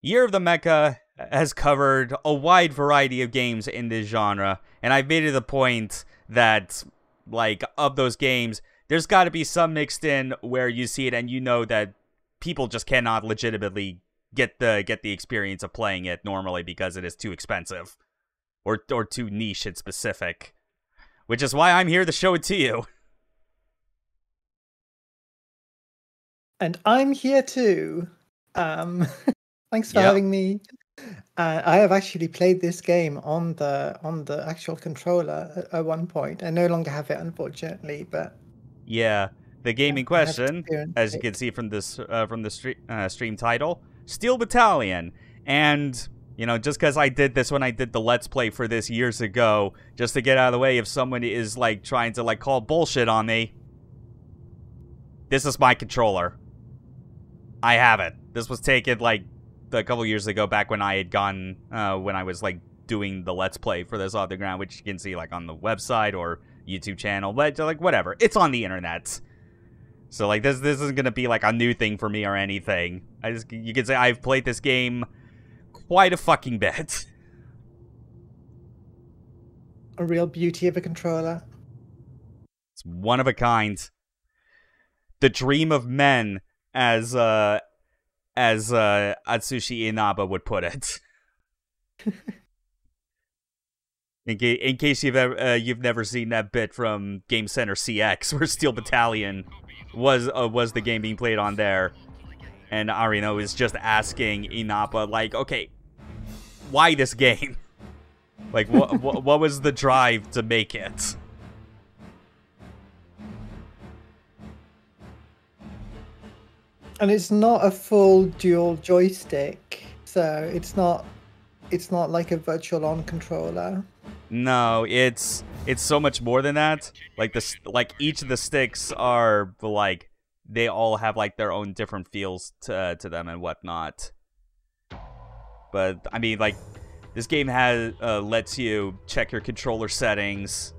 Year of the Mecha has covered a wide variety of games in this genre, and I've made it a point that, like, of those games, there's got to be some mixed in where you see it and you know that people just cannot legitimately get the experience of playing it normally because it is too expensive or too niche and specific, which is why I'm here to show it to you. And I'm here too. Thanks for having me. I have actually played this game on the actual controller at one point. I no longer have it, unfortunately, but yeah, the game in question, as you can see from this stream title, Steel Battalion, and you know, just because I did this when I did the Let's Play for this years ago, just to get out of the way if someone is like trying to like call bullshit on me, this is my controller. I have it. This was taken like a couple years ago, back when I had gone, when I was like doing the Let's Play for this off the ground, which you can see like on the website or YouTube channel, but like whatever, it's on the internet. So like this isn't gonna be like a new thing for me or anything. You can say I've played this game quite a fucking bit. A real beauty of a controller. It's one of a kind. The dream of men, as Atsushi Inaba would put it. In case you've never seen that bit from Game Center CX, where Steel Battalion was the game being played on there, and Arino is just asking Inaba like, okay, why this game? Like, what was the drive to make it? And it's not a full dual joystick, so it's not like a virtual on controller. No, it's so much more than that. Like each of the sticks are like, they all have like their own different feels to them and whatnot. But I mean, like, this game has lets you check your controller settings,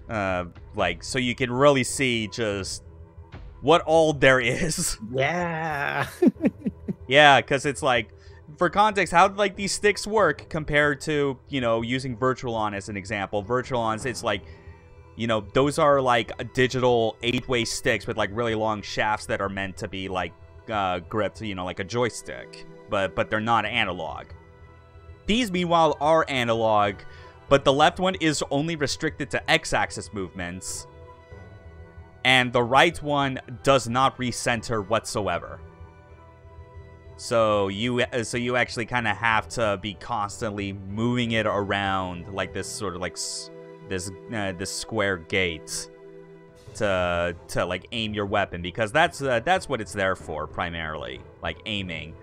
like, so you can really see just what all there is. Yeah. Yeah, because it's like, for context, how like these sticks work compared to, you know, using Virtual On as an example. Virtual Ons, it's like, you know, those are like a digital 8-way sticks with like really long shafts that are meant to be like gripped, you know, like a joystick, but they're not analog. These, meanwhile, are analog, but the left one is only restricted to X-axis movements, and the right one does not recenter whatsoever. So you actually kind of have to be constantly moving it around like this sort of like this square gate to like aim your weapon, because that's what it's there for primarily, like aiming.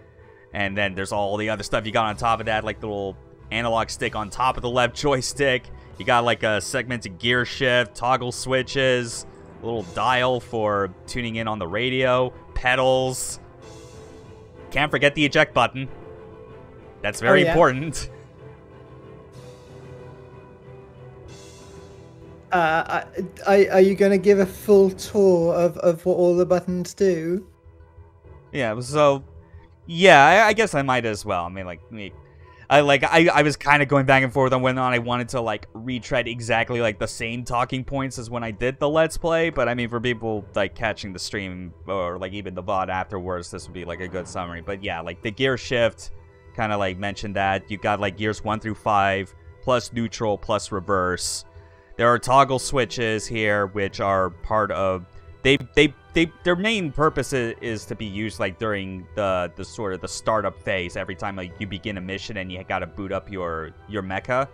And then there's all the other stuff you got on top of that, like the little analog stick on top of the left joystick. You got like a segmented gear shift, toggle switches, a little dial for tuning in on the radio, pedals. Can't forget the eject button. That's very important. Are you going to give a full tour of what all the buttons do? Yeah, so yeah, I guess I might as well. I mean, I was kind of going back and forth on whether or not I wanted to like retread exactly like the same talking points as when I did the Let's Play, but I mean, for people like catching the stream or like even the VOD afterwards, this would be like a good summary. But yeah, like the gear shift, kind of like mentioned that you got like gears 1 through 5 plus neutral plus reverse. There are toggle switches here, which are part of their main purpose is to be used like during the sort of the startup phase, every time like you begin a mission and you gotta boot up your mecha.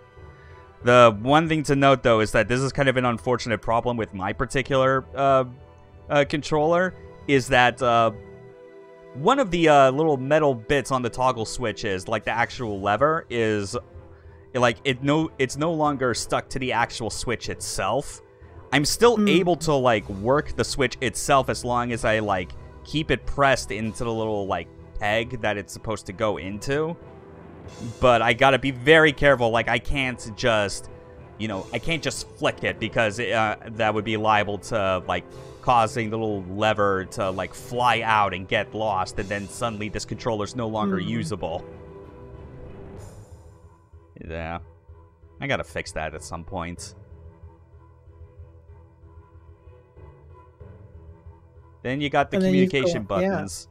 The one thing to note though is that this is kind of an unfortunate problem with my particular controller, is that one of the little metal bits on the toggle switches, like the actual lever, is like it's no longer stuck to the actual switch itself. I'm still able to like work the switch itself as long as I like keep it pressed into the little like peg that it's supposed to go into. But I gotta be very careful. Like, I can't just, you know, I can't just flick it because that would be liable to, like, causing the little lever to, like, fly out and get lost, and then suddenly this controller's no longer usable. Yeah. I gotta fix that at some point. Then you got the communication buttons,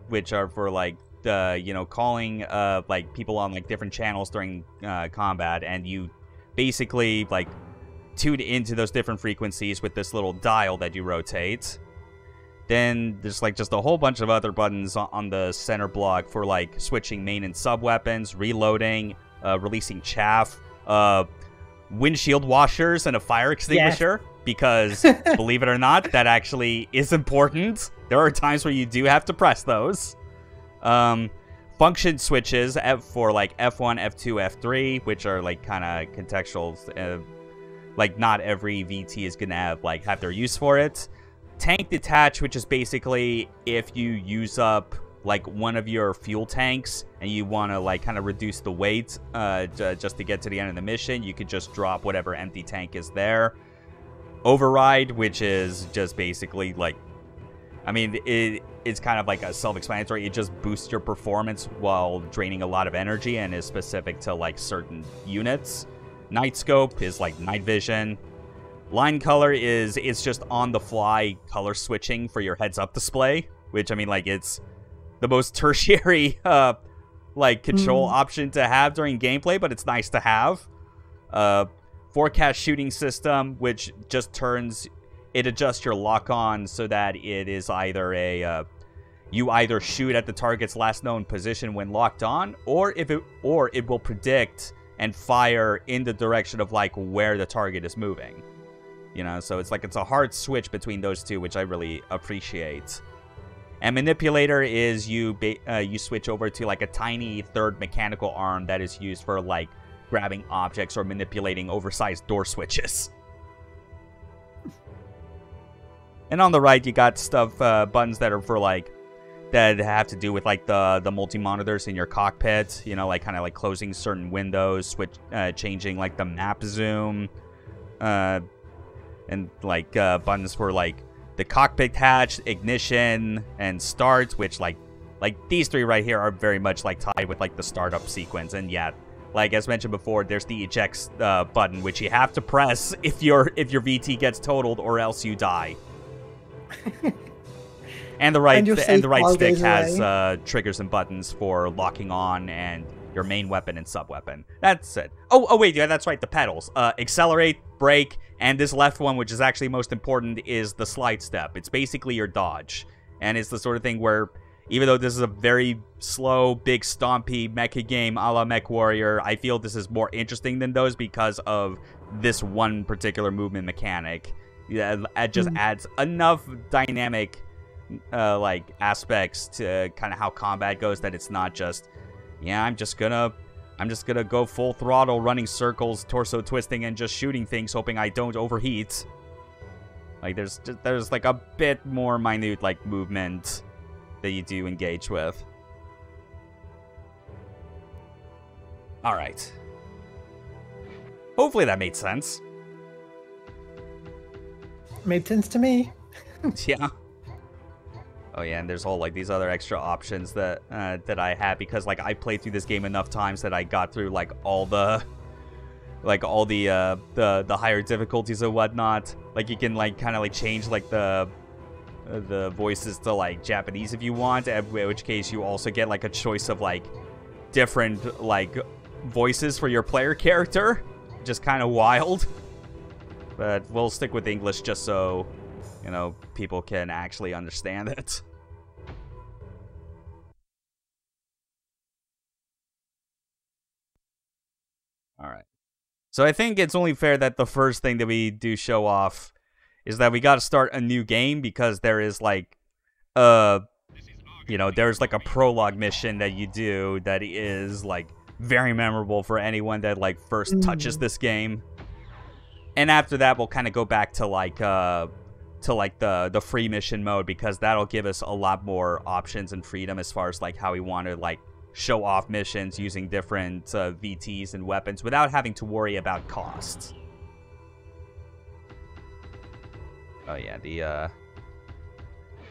which are for, like, you know, calling, like, people on, like, different channels during combat, and you basically, like, tune into those different frequencies with this little dial that you rotate. Then there's, like, just a whole bunch of other buttons on the center block for, like, switching main and sub weapons, reloading, releasing chaff, windshield washers, and a fire extinguisher. Yes. Because, believe it or not, that actually is important. There are times where you do have to press those. Function switches for, like, F1, F2, F3, which are, like, kind of contextual. Like, not every VT is going to have their use for it. Tank detach, which is basically if you use up, like, one of your fuel tanks and you want to, like, kind of reduce the weight just to get to the end of the mission, you could just drop whatever empty tank is there. Override, which is just basically, like, I mean, it's kind of like a self-explanatory. It just boosts your performance while draining a lot of energy and is specific to, like, certain units. Night scope is, like, night vision. Line color it's just on-the-fly color switching for your heads-up display, which, I mean, like, it's the most tertiary, like, control option to have during gameplay, but it's nice to have. Forecast shooting system, which just adjusts your lock-on so that it is either you either shoot at the target's last known position when locked on, or it will predict and fire in the direction of, like, where the target is moving. You know, so it's a hard switch between those two, which I really appreciate. And manipulator is you switch over to, like, a tiny third mechanical arm that is used for, like, grabbing objects or manipulating oversized door switches. And on the right, you got stuff, buttons that are for, like, that have to do with, like, the multi-monitors in your cockpit. You know, like, kind of, like, closing certain windows, changing, like, the map zoom, and, like, buttons for, like, the cockpit hatch, ignition, and start, which, like, these three right here are very much, like, tied with, like, the startup sequence. And yeah, like, as mentioned before, there's the eject button, which you have to press if your VT gets totaled, or else you die. And the right stick has triggers and buttons for locking on and your main weapon and sub weapon. That's it. Oh wait, yeah, that's right. The pedals, accelerate, brake, and this left one, which is actually most important, is the slide step. It's basically your dodge, and it's the sort of thing where, even though this is a very slow, big, stompy mecha game a la MechWarrior, I feel this is more interesting than those because of this one particular movement mechanic. Yeah, it just adds enough dynamic, like, aspects to kind of how combat goes that it's not just, yeah, I'm just gonna go full throttle, running circles, torso twisting, and just shooting things, hoping I don't overheat. Like, there's like a bit more minute, like, movement that you do engage with. Alright. Hopefully that made sense. Made sense to me. Yeah. Oh yeah, and there's all, like, these other extra options that I have because, like, I played through this game enough times that I got through, like, all the higher difficulties and whatnot. Like, you can, like, kind of, like, change, like, the voices to, like, Japanese if you want, in which case you also get, like, a choice of, like, different, like, voices for your player character. Just kind of wild. But we'll stick with English just so, you know, people can actually understand it. Alright. So I think it's only fair that the first thing that we do show off is that we gotta start a new game, because there is, like, you know, there's, like, a prologue mission that you do that is, like, very memorable for anyone that, like, first touches this game. And after that, we'll kind of go back to, like, the free mission mode, because that'll give us a lot more options and freedom as far as, like, how we want to, like, show off missions using different VTs and weapons without having to worry about costs. Oh yeah,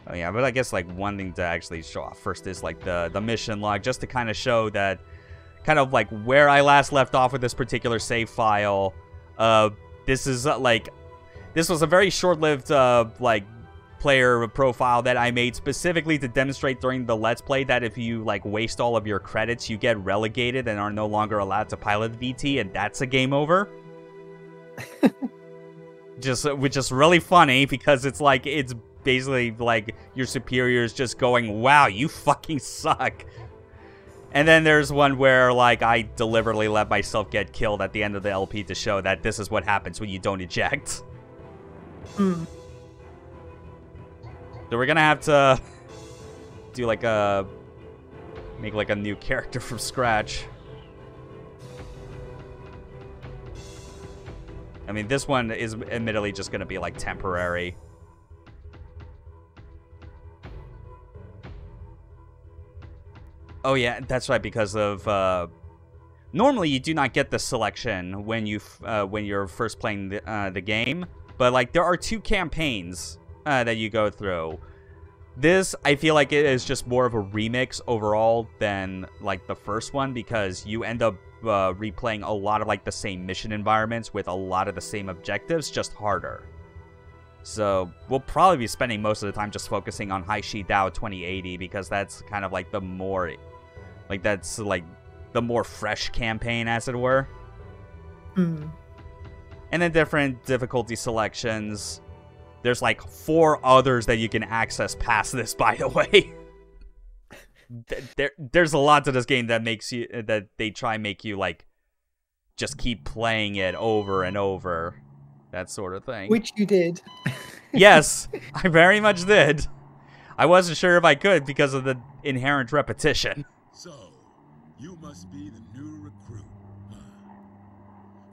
oh yeah, but I guess like one thing to actually show off first is like the mission log, just to kind of show that kind of like where I last left off with this particular save file. This is this was a very short-lived like player profile that I made specifically to demonstrate during the Let's Play that if you like waste all of your credits, you get relegated and are no longer allowed to pilot VT, and that's a game over. Which is really funny because it's like it's basically like your superiors just going, "Wow, you fucking suck." And then there's one where like I deliberately let myself get killed at the end of the LP to show that this is what happens when you don't eject. So we're gonna have to do like make like a new character from scratch. I mean, this one is admittedly just gonna be like temporary. Oh yeah, that's right, because of normally you do not get the selection when you're first playing the game, but like there are 2 campaigns that you go through. This, I feel like it is just more of a remix overall than like the first one, because you end up replaying a lot of like the same mission environments with a lot of the same objectives, just harder. So we'll probably be spending most of the time just focusing on Hai Shi Dao 2080, because that's kind of like the more fresh campaign, as it were. And then different difficulty selections. There's like 4 others that you can access past this, by the way. There's a lot to this game that makes you that they try and make you like just keep playing it over and over, that sort of thing. Which you did. Yes, I very much did. I wasn't sure if I could because of the inherent repetition. So, you must be the new recruit.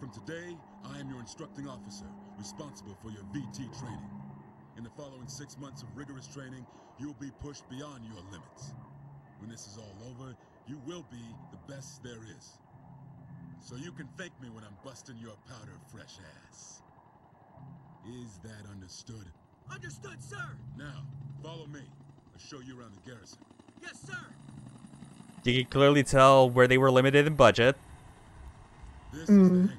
From today, I am your instructing officer, responsible for your VT training. In the following 6 months of rigorous training, you'll be pushed beyond your limits. When this is all over, you will be the best there is. So you can thank me when I'm busting your powder fresh ass. Is that understood? Understood, sir! Now, follow me. I'll show you around the garrison. Yes, sir! You can clearly tell where they were limited in budget. This is the hangar.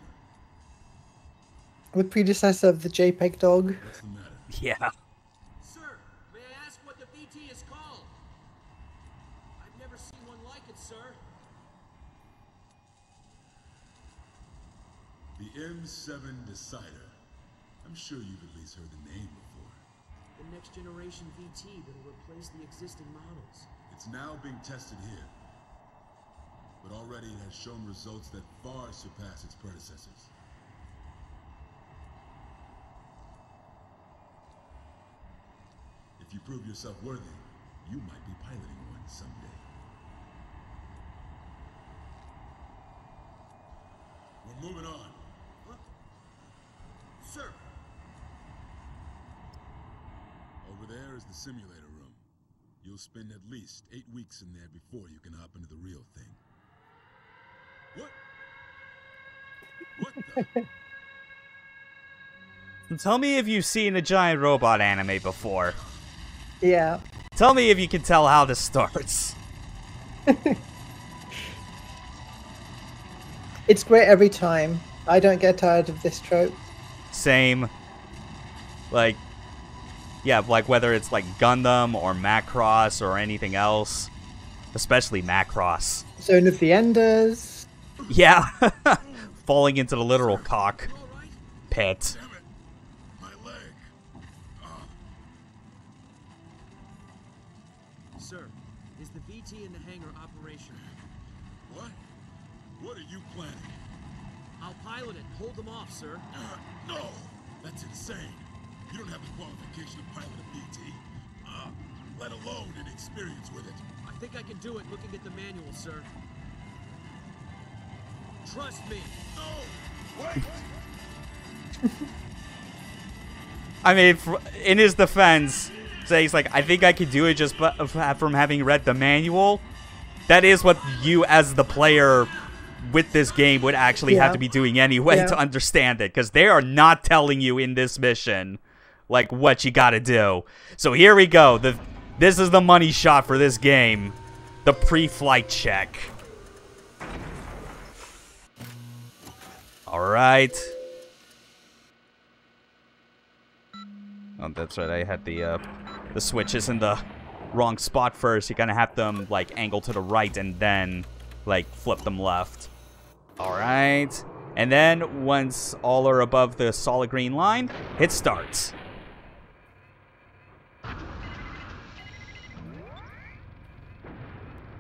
The predecessor of the JPEG dog. What's the matter? Yeah. Sir, may I ask what the VT is called? I've never seen one like it, sir. The M7 Decider. I'm sure you've at least heard the name before. The next generation VT that'll replace the existing models. It's now being tested here. But already it has shown results that far surpass its predecessors. If you prove yourself worthy, you might be piloting one someday. We're moving on. Huh? Sir! Over there is the simulator room. You'll spend at least 8 weeks in there before you can hop into the real thing. What? What the? Tell me if you've seen a giant robot anime before. Yeah. Tell me if you can tell how this starts. It's great every time. I don't get tired of this trope. Same. Like, yeah, like whether it's like Gundam or Macross or anything else. Especially Macross. Zone of the Enders. Yeah. Falling into the literal cock pit. Damn it. My leg. Sir, is the VT in the hangar operational? What? What are you planning? I'll pilot it. Hold them off, sir. No! That's insane. You don't have the qualification to pilot a VT. Let alone an experience with it. I think I can do it looking at the manual, sir. Trust me. No! Wait! I mean, in his defense, so he's like, I think I could do it just from having read the manual. that is what you as the player with this game would actually have to be doing anyway to understand it, because they are not telling you in this mission like what you gotta do. So here we go. This is the money shot for this game. The pre-flight check. Alright. Oh, that's right. I had the switches in the wrong spot first. You're gonna have them, like, angle to the right and then, like, flip them left. Alright. And then, once all are above the solid green line, hit start.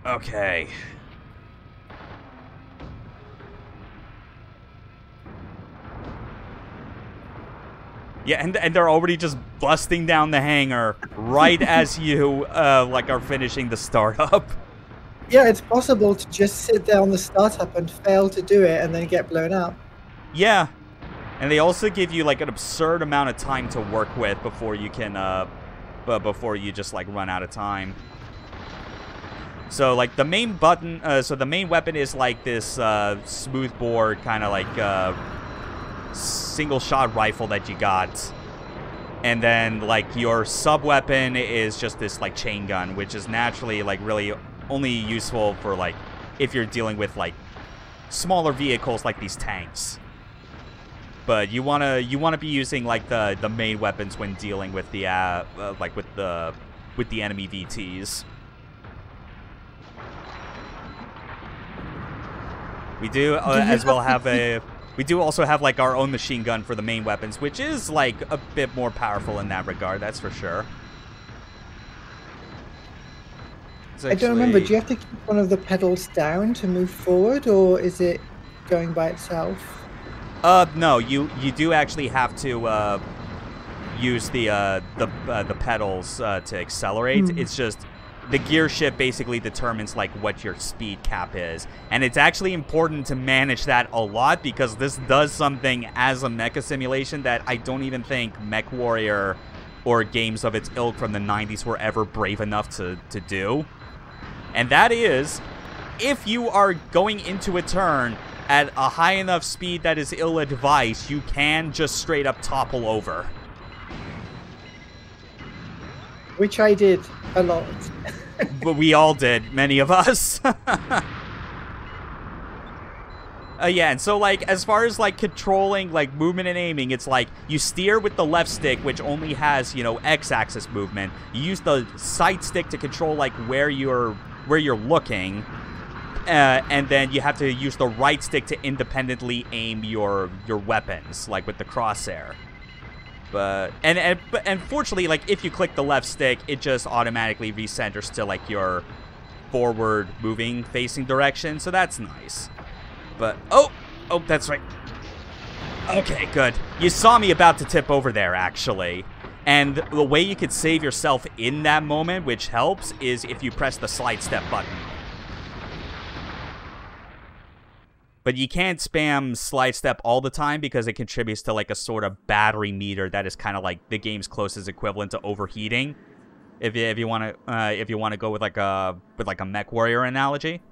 Okay. Yeah, and they're already just busting down the hangar right as you, like, are finishing the startup. Yeah, it's possible to just sit there on the startup and fail to do it and then get blown out. Yeah. And they also give you, like, an absurd amount of time to work with before you can, before you just, like, run out of time. So, like, the main button, so the main weapon is, like, this, smoothbore kind of, like, single-shot rifle that you got. And then, like, your sub-weapon is just this, like, chain gun, which is naturally, like, really only useful for, like, if you're dealing with, like, smaller vehicles like these tanks. But you wanna be using, like, the main weapons when dealing with the, like, with the enemy VTs. We do as well have a... We do also have, like, our own machine gun for the main weapons, which is, like, a bit more powerful in that regard, that's for sure. I don't remember, do you have to keep one of the pedals down to move forward, or is it going by itself? No, you do actually have to, use the pedals, to accelerate. It's just... The gear shift basically determines, like, what your speed cap is. And it's actually important to manage that a lot, because this does something as a mecha simulation that I don't even think MechWarrior or games of its ilk from the 90s were ever brave enough to do. And that is, if you are going into a turn at a high enough speed that is ill-advised, you can just straight up topple over. Which I did a lot. But we all did, many of us. Yeah, and so, like, as far as, like, controlling, like, movement and aiming, it's like, you steer with the left stick, which only has, you know, X-axis movement. You use the sight stick to control, like, where you're looking. And then you have to use the right stick to independently aim your weapons, like, with the crosshair. But fortunately, like, if you click the left stick, it just automatically recenters to, like, your forward moving facing direction, so that's nice. But oh, that's right. Okay, good. You saw me about to tip over there, actually. And the way you could save yourself in that moment, which helps, is if you press the slide step button. But you can't spam slide step all the time because it contributes to, like, a sort of battery meter that is kind of like the game's closest equivalent to overheating. If you want to go with like a MechWarrior analogy.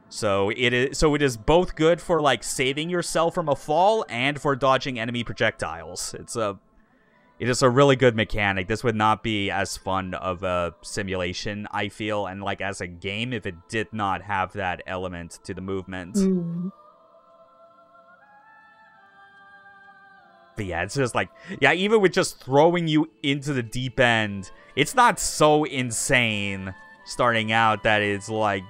So it is both good for, like, saving yourself from a fall and for dodging enemy projectiles. It is a really good mechanic. This would not be as fun of a simulation, I feel, and, like, as a game if it did not have that element to the movement. But yeah, it's just like, yeah, even with just throwing you into the deep end, it's not so insane starting out that it's like,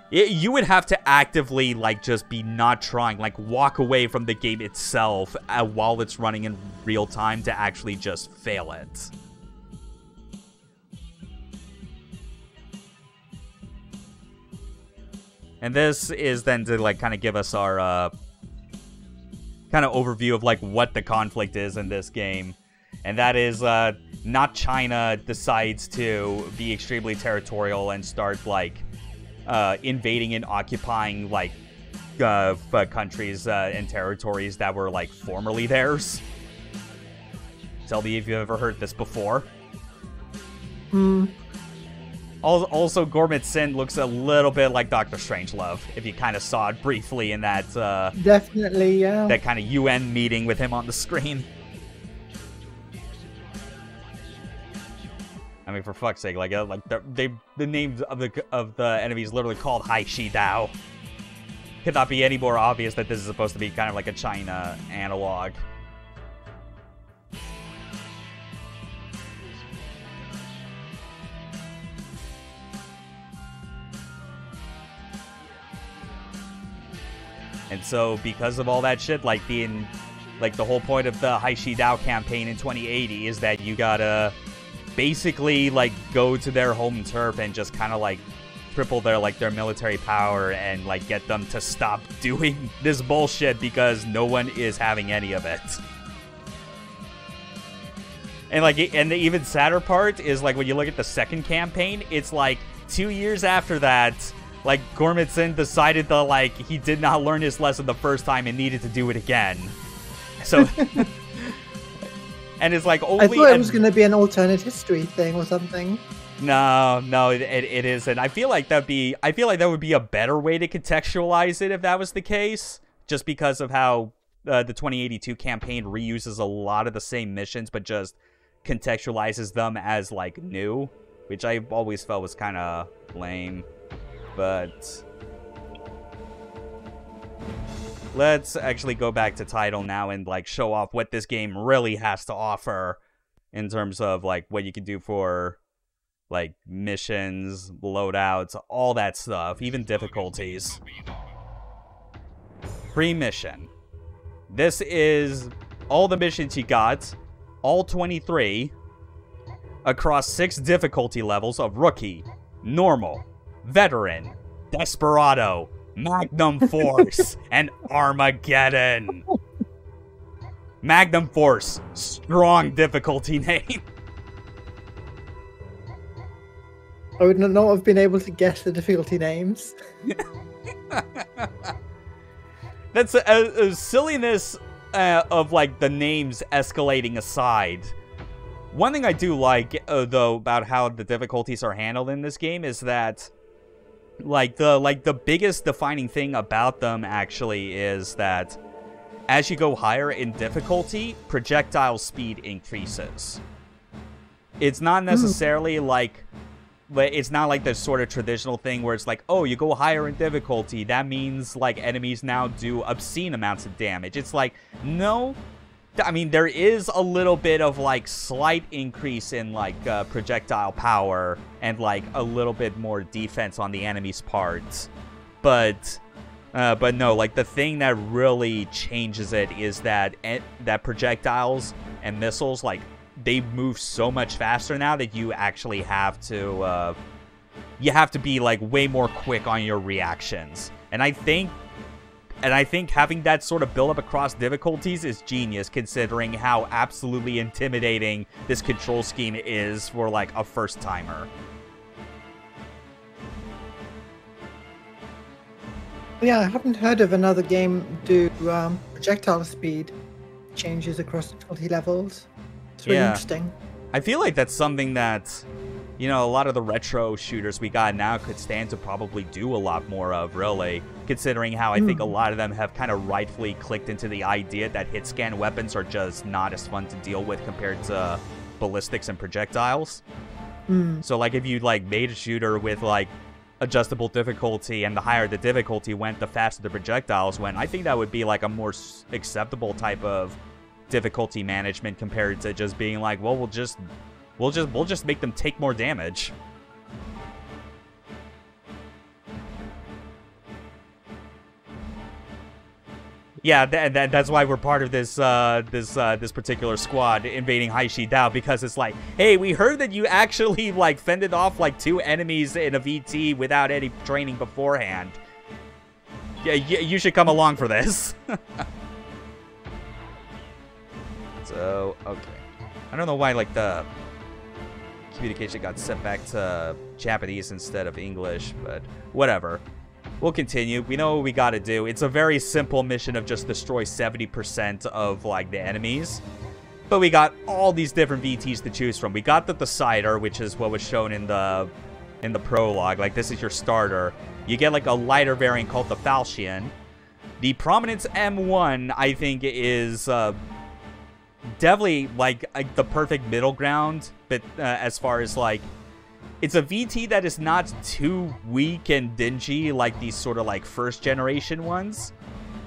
you would have to actively, like, just be not trying, like, walk away from the game itself while it's running in real time to actually just fail it. And this is then to, like, kind of give us our, kind of overview of, like, what the conflict is in this game. And that is, not China decides to be extremely territorial and start, like, invading and occupying, like, countries and territories that were, like, formerly theirs. Tell me if you've ever heard this before. Also, Gormit Sin looks a little bit like Dr. Strangelove, if you kind of saw it briefly in that definitely, yeah, that kind of UN meeting with him on the screen. I mean, for fuck's sake, like the names of the enemies literally called Hai Shi Dao. Could not be any more obvious that this is supposed to be kind of like a China analog. And so, because of all that shit, like the whole point of the Hai Shi Dao campaign in 2080 is that you gotta basically like go to their home turf and just kind of like triple their military power and like get them to stop doing this bullshit because no one is having any of it. And and the even sadder part is like when you look at the second campaign, it's like 2 years after that. Like, Gormit Sin decided that, like, he did not learn his lesson the first time and needed to do it again. So... and it's like only... I thought it was going to be an alternate history thing or something. No, it isn't. I feel like that would be a better way to contextualize it if that was the case. Just because of how the 2082 campaign reuses a lot of the same missions, but just contextualizes them as, like, new. Which I always felt was kind of lame. But let's actually go back to title now and like show off what this game really has to offer in terms of like what you can do for like missions, loadouts, all that stuff, even difficulties. Pre-mission. This is all the missions you got, all 23, across 6 difficulty levels of Rookie, Normal, Veteran, Desperado, Magnum Force, and Armageddon. Magnum Force, strong difficulty name. I would not have been able to guess the difficulty names. That's a silliness of like the names escalating aside. One thing I do like though about how the difficulties are handled in this game is that the biggest defining thing about them actually is that as you go higher in difficulty, projectile speed increases. It's not necessarily like, it's not like the sort of traditional thing where it's like, oh, you go higher in difficulty, that means like enemies now do obscene amounts of damage. It's like, no. I mean, there is a little bit of, like, slight increase in, like, projectile power and, like, a little bit more defense on the enemy's part. But no, like, the thing that really changes it is that projectiles and missiles, like, they move so much faster now that you actually have to, be, like, way more quick on your reactions. And I think having that sort of build up across difficulties is genius, considering how absolutely intimidating this control scheme is for, like, a first-timer. Yeah, I haven't heard of another game do projectile speed changes across difficulty levels. It's really interesting. I feel like that's something that, you know, a lot of the retro shooters we got now could stand to probably do a lot more of, really. Considering how I think a lot of them have kind of rightfully clicked into the idea that hit-scan weapons are just not as fun to deal with compared to ballistics and projectiles. So, like, if you, like, made a shooter with, like, adjustable difficulty, and the higher the difficulty went, the faster the projectiles went, I think that would be, like, a more acceptable type of difficulty management compared to just being like, well, we'll just make them take more damage. Yeah, that's why we're part of this this particular squad invading Hai Shi Dao, because it's like, hey, we heard that you actually like fended off like 2 enemies in a VT without any training beforehand. Yeah, you should come along for this. So, okay. I don't know why like the communication got sent back to Japanese instead of English, but whatever. We'll continue. We know what we gotta do. It's a very simple mission of just destroy 70% of, like, the enemies. But we got all these different VTs to choose from. We got the Decider, which is what was shown in the in the prologue. Like, this is your starter. You get, like, a lighter variant called the Falchion. The Prominence M1, I think, is definitely, like, the perfect middle ground. But as far as, like, it's a VT that is not too weak and dingy like these sort of, like, first-generation ones.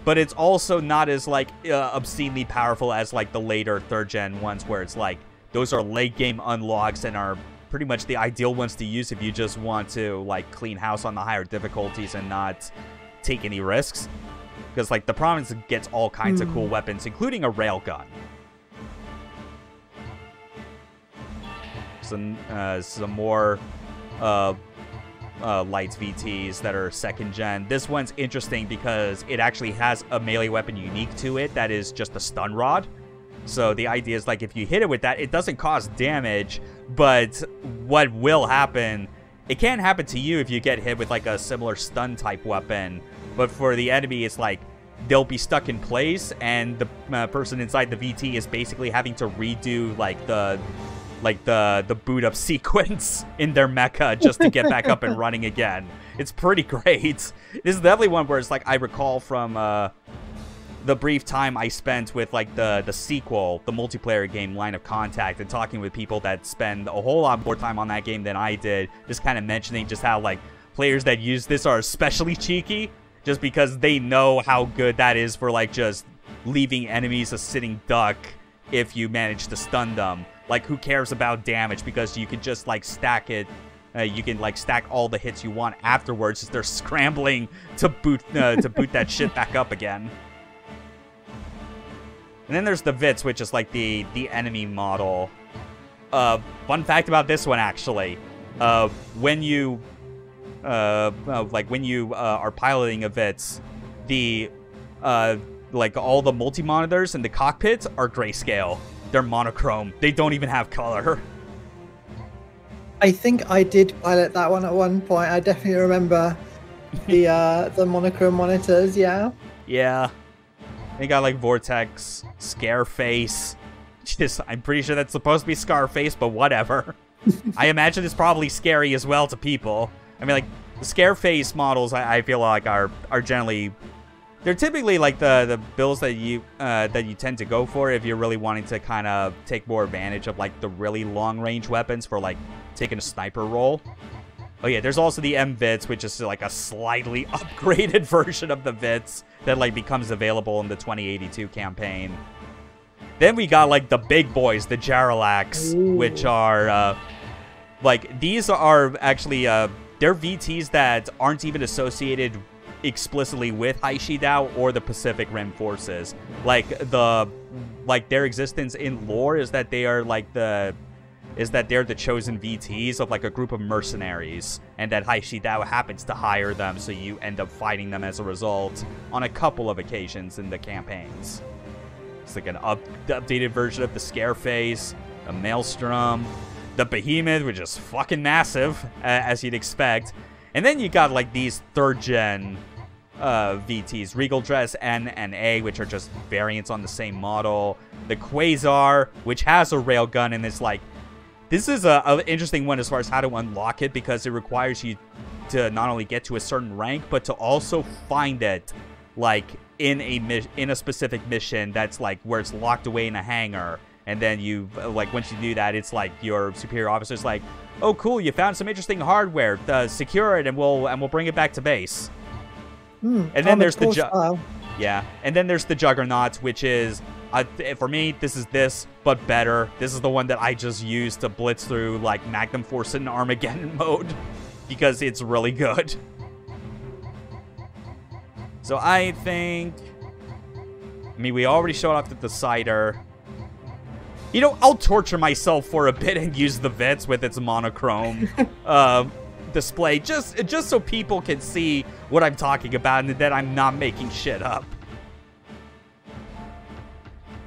But it's also not as, like, obscenely powerful as, like, the later third-gen ones where it's, like, those are late-game unlocks and are pretty much the ideal ones to use if you just want to, like, clean house on the higher difficulties and not take any risks. Because, like, the Prominence gets all kinds of cool weapons, including a railgun. Some more lights VTs that are second gen. This one's interesting because it actually has a melee weapon unique to it that is just a stun rod. So the idea is, like, if you hit it with that, it doesn't cause damage, but what will happen, it can happen to you if you get hit with, like, a similar stun type weapon, but for the enemy, it's like they'll be stuck in place, and the person inside the VT is basically having to redo, like, the boot up sequence in their mecha just to get back up and running again. It's pretty great. This is definitely one where it's like, I recall from the brief time I spent with, like, the sequel, the multiplayer game Line of Contact, and talking with people that spend a whole lot more time on that game than I did, just kind of mentioning just how, like, players that use this are especially cheeky, just because they know how good that is for, like, just leaving enemies a sitting duck if you manage to stun them. Like, who cares about damage, because you can just, like, stack it. You can, like, stack all the hits you want afterwards as they're scrambling to boot that shit back up again. And then there's the Vits, which is, like, the enemy model. Fun fact about this one, actually. When you are piloting a Vits, like, all the multi-monitors in the cockpit are grayscale. They're monochrome. They don't even have color. I think I did pilot that one at one point. I definitely remember the monochrome monitors, yeah. Yeah. They got, like, Vortex, Scareface. I'm pretty sure that's supposed to be Scarface, but whatever. I imagine it's probably scary as well to people. I mean, like, the Scareface models, I feel like, are generally... They're typically, like, the builds that you tend to go for if you're really wanting to kind of take more advantage of, like, the really long-range weapons for, like, taking a sniper role. Oh yeah, there's also the M-Vits, which is, like, a slightly upgraded version of the Vits that, like, becomes available in the 2082 campaign. Then we got, like, the big boys, the Jaralax, which are, like, these are actually, they're VTs that aren't even associated explicitly with Haishidao or the Pacific Rim forces. Like, their existence in lore is that they are, like, they're the chosen VTs of, like, a group of mercenaries, and that Haishidao happens to hire them, so you end up fighting them as a result on a couple of occasions in the campaigns. It's like an updated version of the Scareface, a Maelstrom, the Behemoth, which is fucking massive, as you'd expect. And then you got, like, these third-gen VTs, Regal Dress N and A, which are just variants on the same model. The Quasar, which has a railgun, and it's like, this is an interesting one as far as how to unlock it, because it requires you to not only get to a certain rank, but to also find it, like, in a specific mission that's, like, where it's locked away in a hangar. And then you, like, once you do that, it's like your superior officer's like, oh, cool, you found some interesting hardware. Secure it, and we'll bring it back to base. And then there's the and then there's the Juggernaut, which is, for me, this is this, but better. This is the one that I just use to blitz through, like, Magnum Force and Armageddon mode, because it's really good. So I think, I mean, we already showed off the Decider. You know, I'll torture myself for a bit and use the Vits with its monochrome display, just so people can see what I'm talking about and that I'm not making shit up.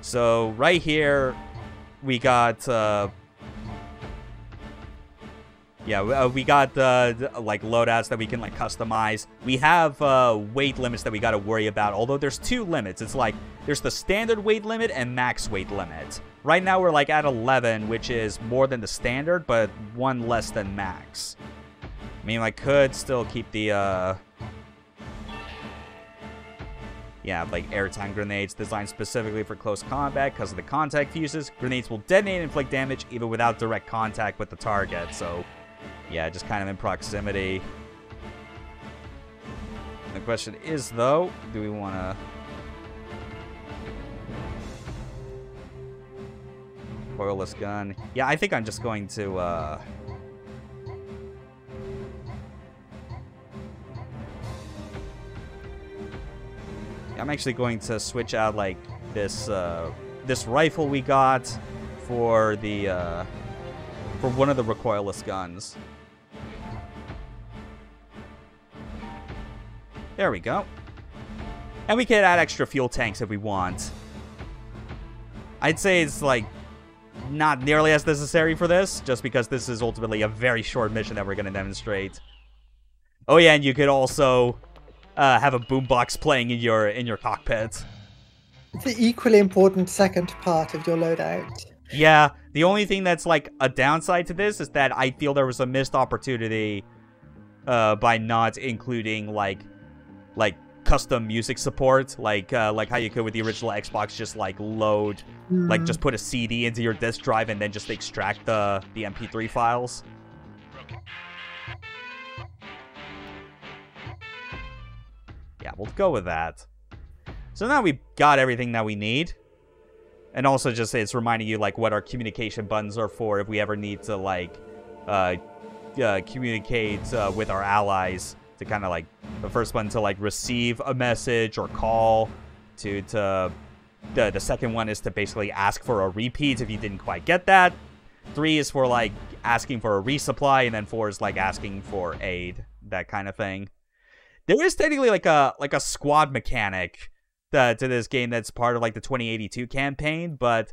So right here, we got we got like loadouts that we can, like, customize. We have weight limits that we got to worry about, although there's two limits. It's like there's the standard weight limit and max weight limit. Right now we're, like, at 11, which is more than the standard, but one less than max. I mean, I could still keep the, yeah, like airtime grenades designed specifically for close combat because of the contact fuses. Grenades will detonate and inflict damage even without direct contact with the target. So, yeah, just kind of in proximity. The question is, though, do we want to... Coilless gun. Yeah, I think I'm just going to, I'm actually going to switch out, like, this rifle we got for the, for one of the recoilless guns. There we go. And we can add extra fuel tanks if we want. I'd say it's, like, not nearly as necessary for this, just because this is ultimately a very short mission that we're going to demonstrate. Oh yeah, and you could also have a boombox playing in your cockpit. The equally important second part of your loadout. Yeah, the only thing that's like a downside to this is that I feel there was a missed opportunity by not including like custom music support, like how you could with the original Xbox, just like load, like just put a CD into your disk drive and then just extract the MP3 files. Yeah, we'll go with that. So now we've got everything that we need. And also just it's reminding you like what our communication buttons are for if we ever need to like communicate with our allies. To kind of like the first one to like receive a message or call, the second one is to basically ask for a repeat if you didn't quite get that. 3 is for like asking for a resupply, and then 4 is like asking for aid, that kind of thing. There is technically like a squad mechanic to this game that's part of like the 2082 campaign, but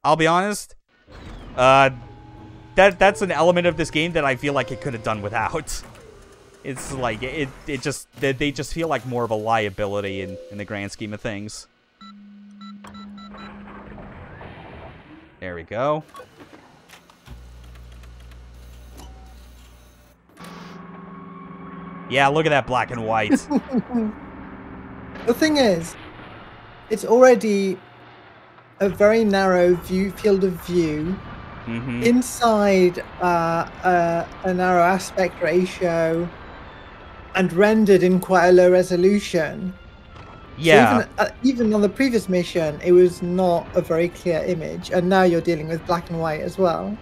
I'll be honest, that's an element of this game that I feel like it could have done without. It's like, they just feel like more of a liability in the grand scheme of things. There we go. Yeah, look at that black and white. The thing is, it's already a very narrow field of view. Mm-hmm. Inside a narrow aspect ratio and rendered in quite a low resolution. Yeah. So even on the previous mission, it was not a very clear image, and now you're dealing with black and white as well.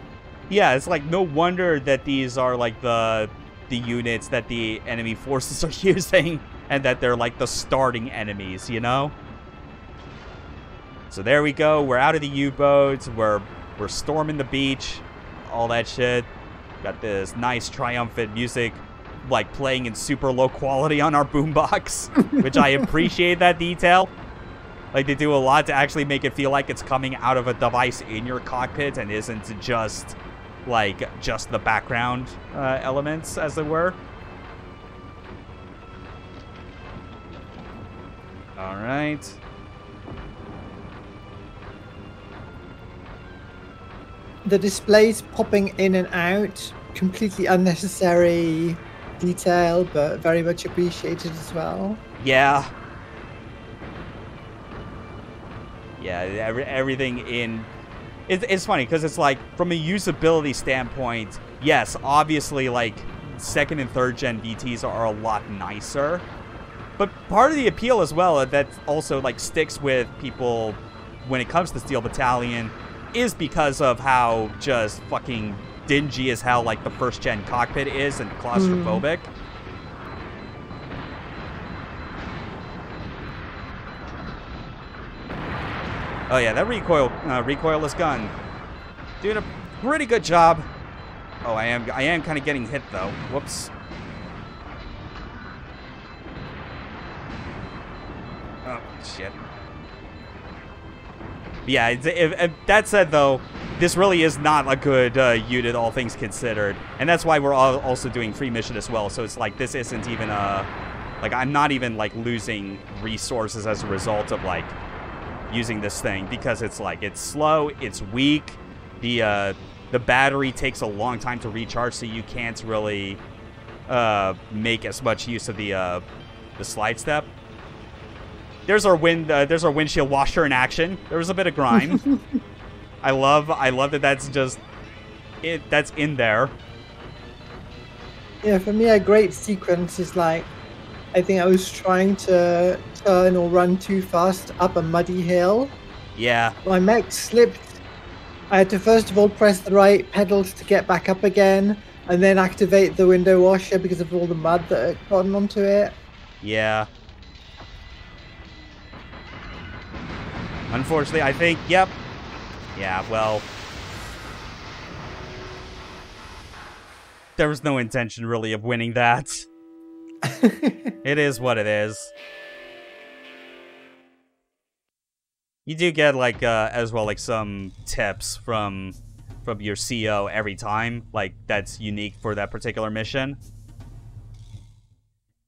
Yeah, it's like no wonder that these are like the units that the enemy forces are using, and that they're like the starting enemies, you know? So there we go. We're out of the U-boats. We're storming the beach, all that shit. Got this nice triumphant music like playing in super low quality on our boombox, which I appreciate that detail. Like they do a lot to actually make it feel like it's coming out of a device in your cockpit and isn't just like just the background elements, as it were. All right. The displays popping in and out, completely unnecessary detail, but very much appreciated as well. Yeah. Yeah, everything in... It's funny, because it's like, from a usability standpoint, yes, obviously, like, 2nd and 3rd gen VTs are a lot nicer. But part of the appeal as well, that also, like, sticks with people when it comes to Steel Battalion, is because of how just fucking dingy as hell, like, the 1st gen cockpit is and claustrophobic. Oh yeah, that recoilless gun, doing a pretty good job. Oh, I am kind of getting hit though. Whoops. Oh shit. Yeah, if that said though, this really is not a good unit, all things considered, and that's why we're also doing free mission as well. So it's like this isn't even like I'm not even like losing resources as a result of like using this thing, because it's like it's slow, it's weak, the battery takes a long time to recharge, so you can't really make as much use of the slide step. There's our windshield washer in action. There was a bit of grime. I love that that's just that's in there. Yeah, for me, a great sequence is like, I think I was trying to turn or run too fast up a muddy hill. Yeah. My mech slipped. I had to first of all press the right pedals to get back up again, and then activate the window washer because of all the mud that had gotten onto it. Yeah. Unfortunately, I think, yep. Yeah, well... there was no intention, really, of winning that. It is what it is. You do get, like, as well, like, some tips from your CO every time. Like, that's unique for that particular mission.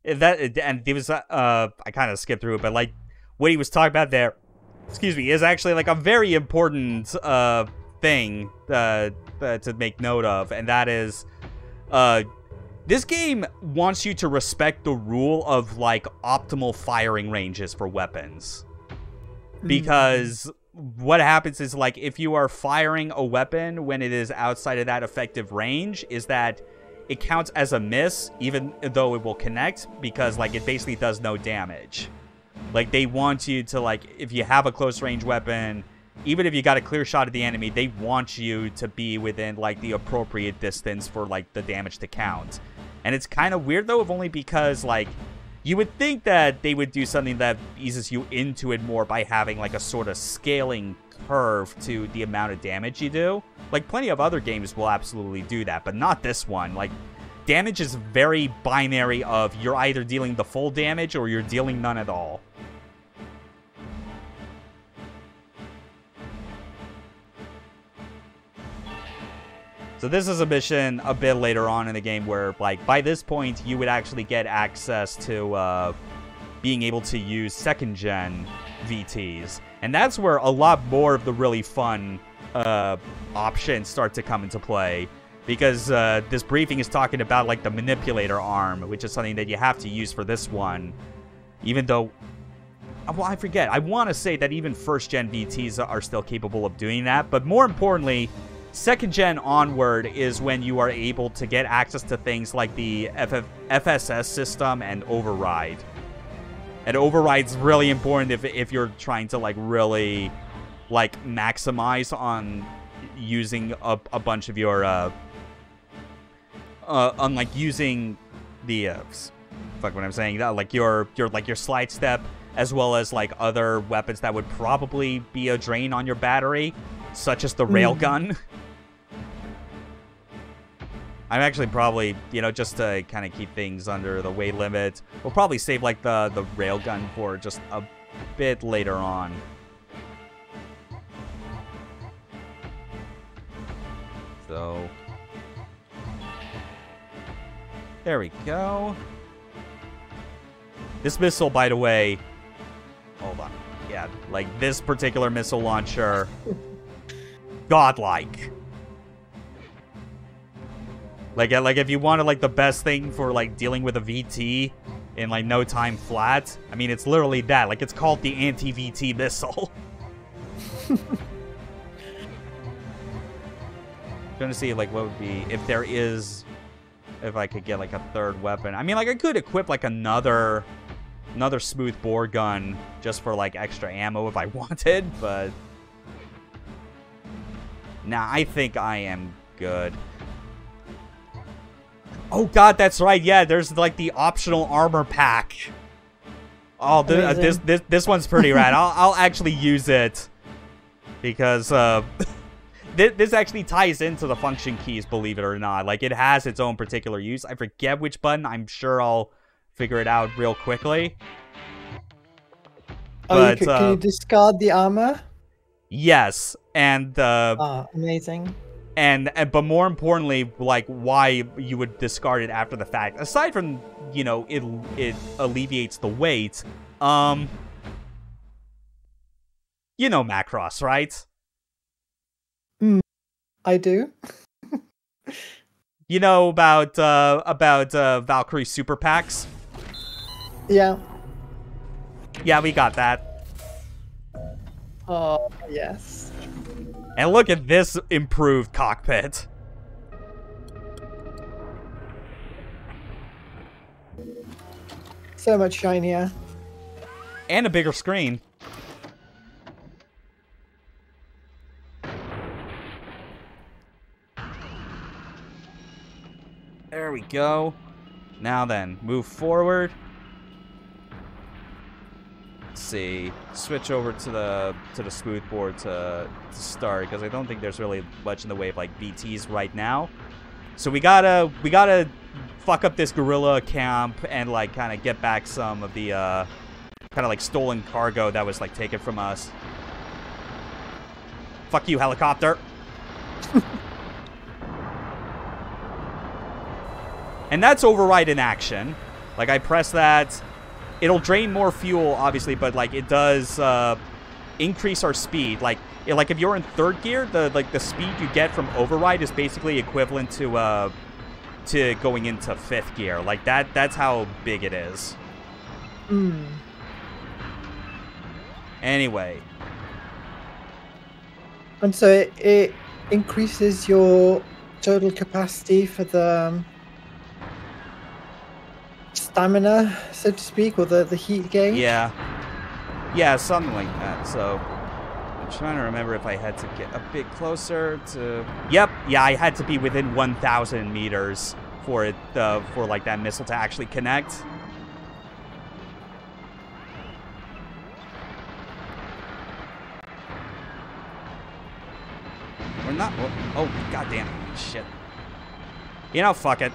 And it was, I kind of skipped through it, but, like, what he was talking about there, excuse me, is actually, like, a very important, thing, to make note of, and that is... this game wants you to respect the rule of, like, optimal firing ranges for weapons. Because what happens is, like, if you are firing a weapon when it is outside of that effective range, is that it counts as a miss, even though it will connect, because, like, it basically does no damage. Like, they want you to, like, if you have a close range weapon... even if you got a clear shot at the enemy, they want you to be within, like, the appropriate distance for, like, the damage to count. And it's kind of weird, though, if only because, like, you would think that they would do something that eases you into it more by having, like, a sort of scaling curve to the amount of damage you do. Like, plenty of other games will absolutely do that, but not this one. Like, damage is very binary of you're either dealing the full damage or you're dealing none at all. So this is a mission a bit later on in the game where, like, by this point, you would actually get access to being able to use second-gen VTs. And that's where a lot more of the really fun options start to come into play. Because this briefing is talking about, like, the manipulator arm, which is something that you have to use for this one. Even though... well, I forget. I want to say that even first-gen VTs are still capable of doing that. But more importantly... second gen onward is when you are able to get access to things like the FSS system and override. And override's really important if you're trying to, like, really, like, maximize on using a bunch of your on, like, using the fuck what I'm saying, like your slide step, as well as, like, other weapons that would probably be a drain on your battery, such as the railgun. I'm actually probably, you know, just to kind of keep things under the weight limit, we'll probably save, like, the railgun for just a bit later on. So... there we go. This missile, by the way... hold on. Yeah, like, this particular missile launcher... godlike. Like, if you wanted, like, the best thing for, like, dealing with a VT in, like, no time flat, I mean, it's literally that. Like, it's called the anti-VT missile. Trying to see, like, what would be... if there is... if I could get, like, a third weapon. I mean, like, I could equip, like, another smooth bore gun just for, like, extra ammo if I wanted, but... nah, I think I am good. Oh god, that's right. Yeah, there's, like, the optional armor pack. Oh, this one's pretty rad. I'll actually use it because this actually ties into the function keys, believe it or not. Like, it has its own particular use. I forget which button. I'm sure I'll figure it out real quickly. Oh, can you discard the armor? Yes, and amazing. But more importantly, like, why you would discard it after the fact, aside from, you know, it alleviates the weight, you know Macross, right? I do. You know about Valkyrie super packs? Yeah. Yeah, we got that. Oh, yes. And look at this improved cockpit. So much shinier. And a bigger screen. There we go. Now then, move forward. Let's see. Switch over to the smoothboard to start, because I don't think there's really much in the way of like BTs right now. So we gotta fuck up this guerrilla camp and like kind of get back some of the kind of like stolen cargo that was like taken from us. Fuck you, helicopter. And that's override in action. Like, I press that. It'll drain more fuel, obviously, but, like, it does increase our speed. Like, if you're in third gear, the speed you get from override is basically equivalent to going into fifth gear. Like, that's how big it is. Mm. Anyway. And so it increases your total capacity for the stamina, so to speak, or the heat gauge? Yeah, something like that. So I'm trying to remember if I had to get a bit closer to... Yep, yeah, I had to be within 1,000 meters for it, for like that missile to actually connect. We're not... Oh, goddamn shit. You know, fuck it.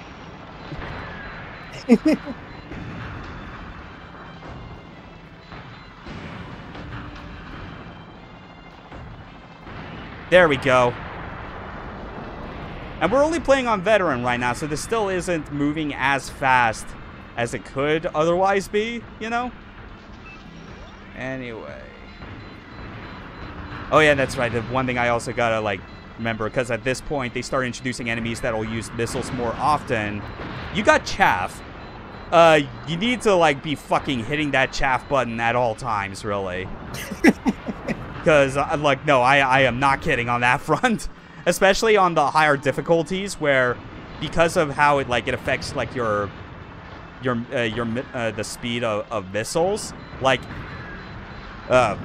There we go. And we're only playing on veteran right now, so this still isn't moving as fast as it could otherwise be, you know? Anyway. Oh yeah, that's right. The one thing I also gotta, like, remember, because at this point they start introducing enemies that'll use missiles more often. You got chaff. You need to, like, be fucking hitting that chaff button at all times, really. Because, like, no, I am not kidding on that front. Especially on the higher difficulties, where, because of how it, like, it affects, like, the speed of missiles, like, I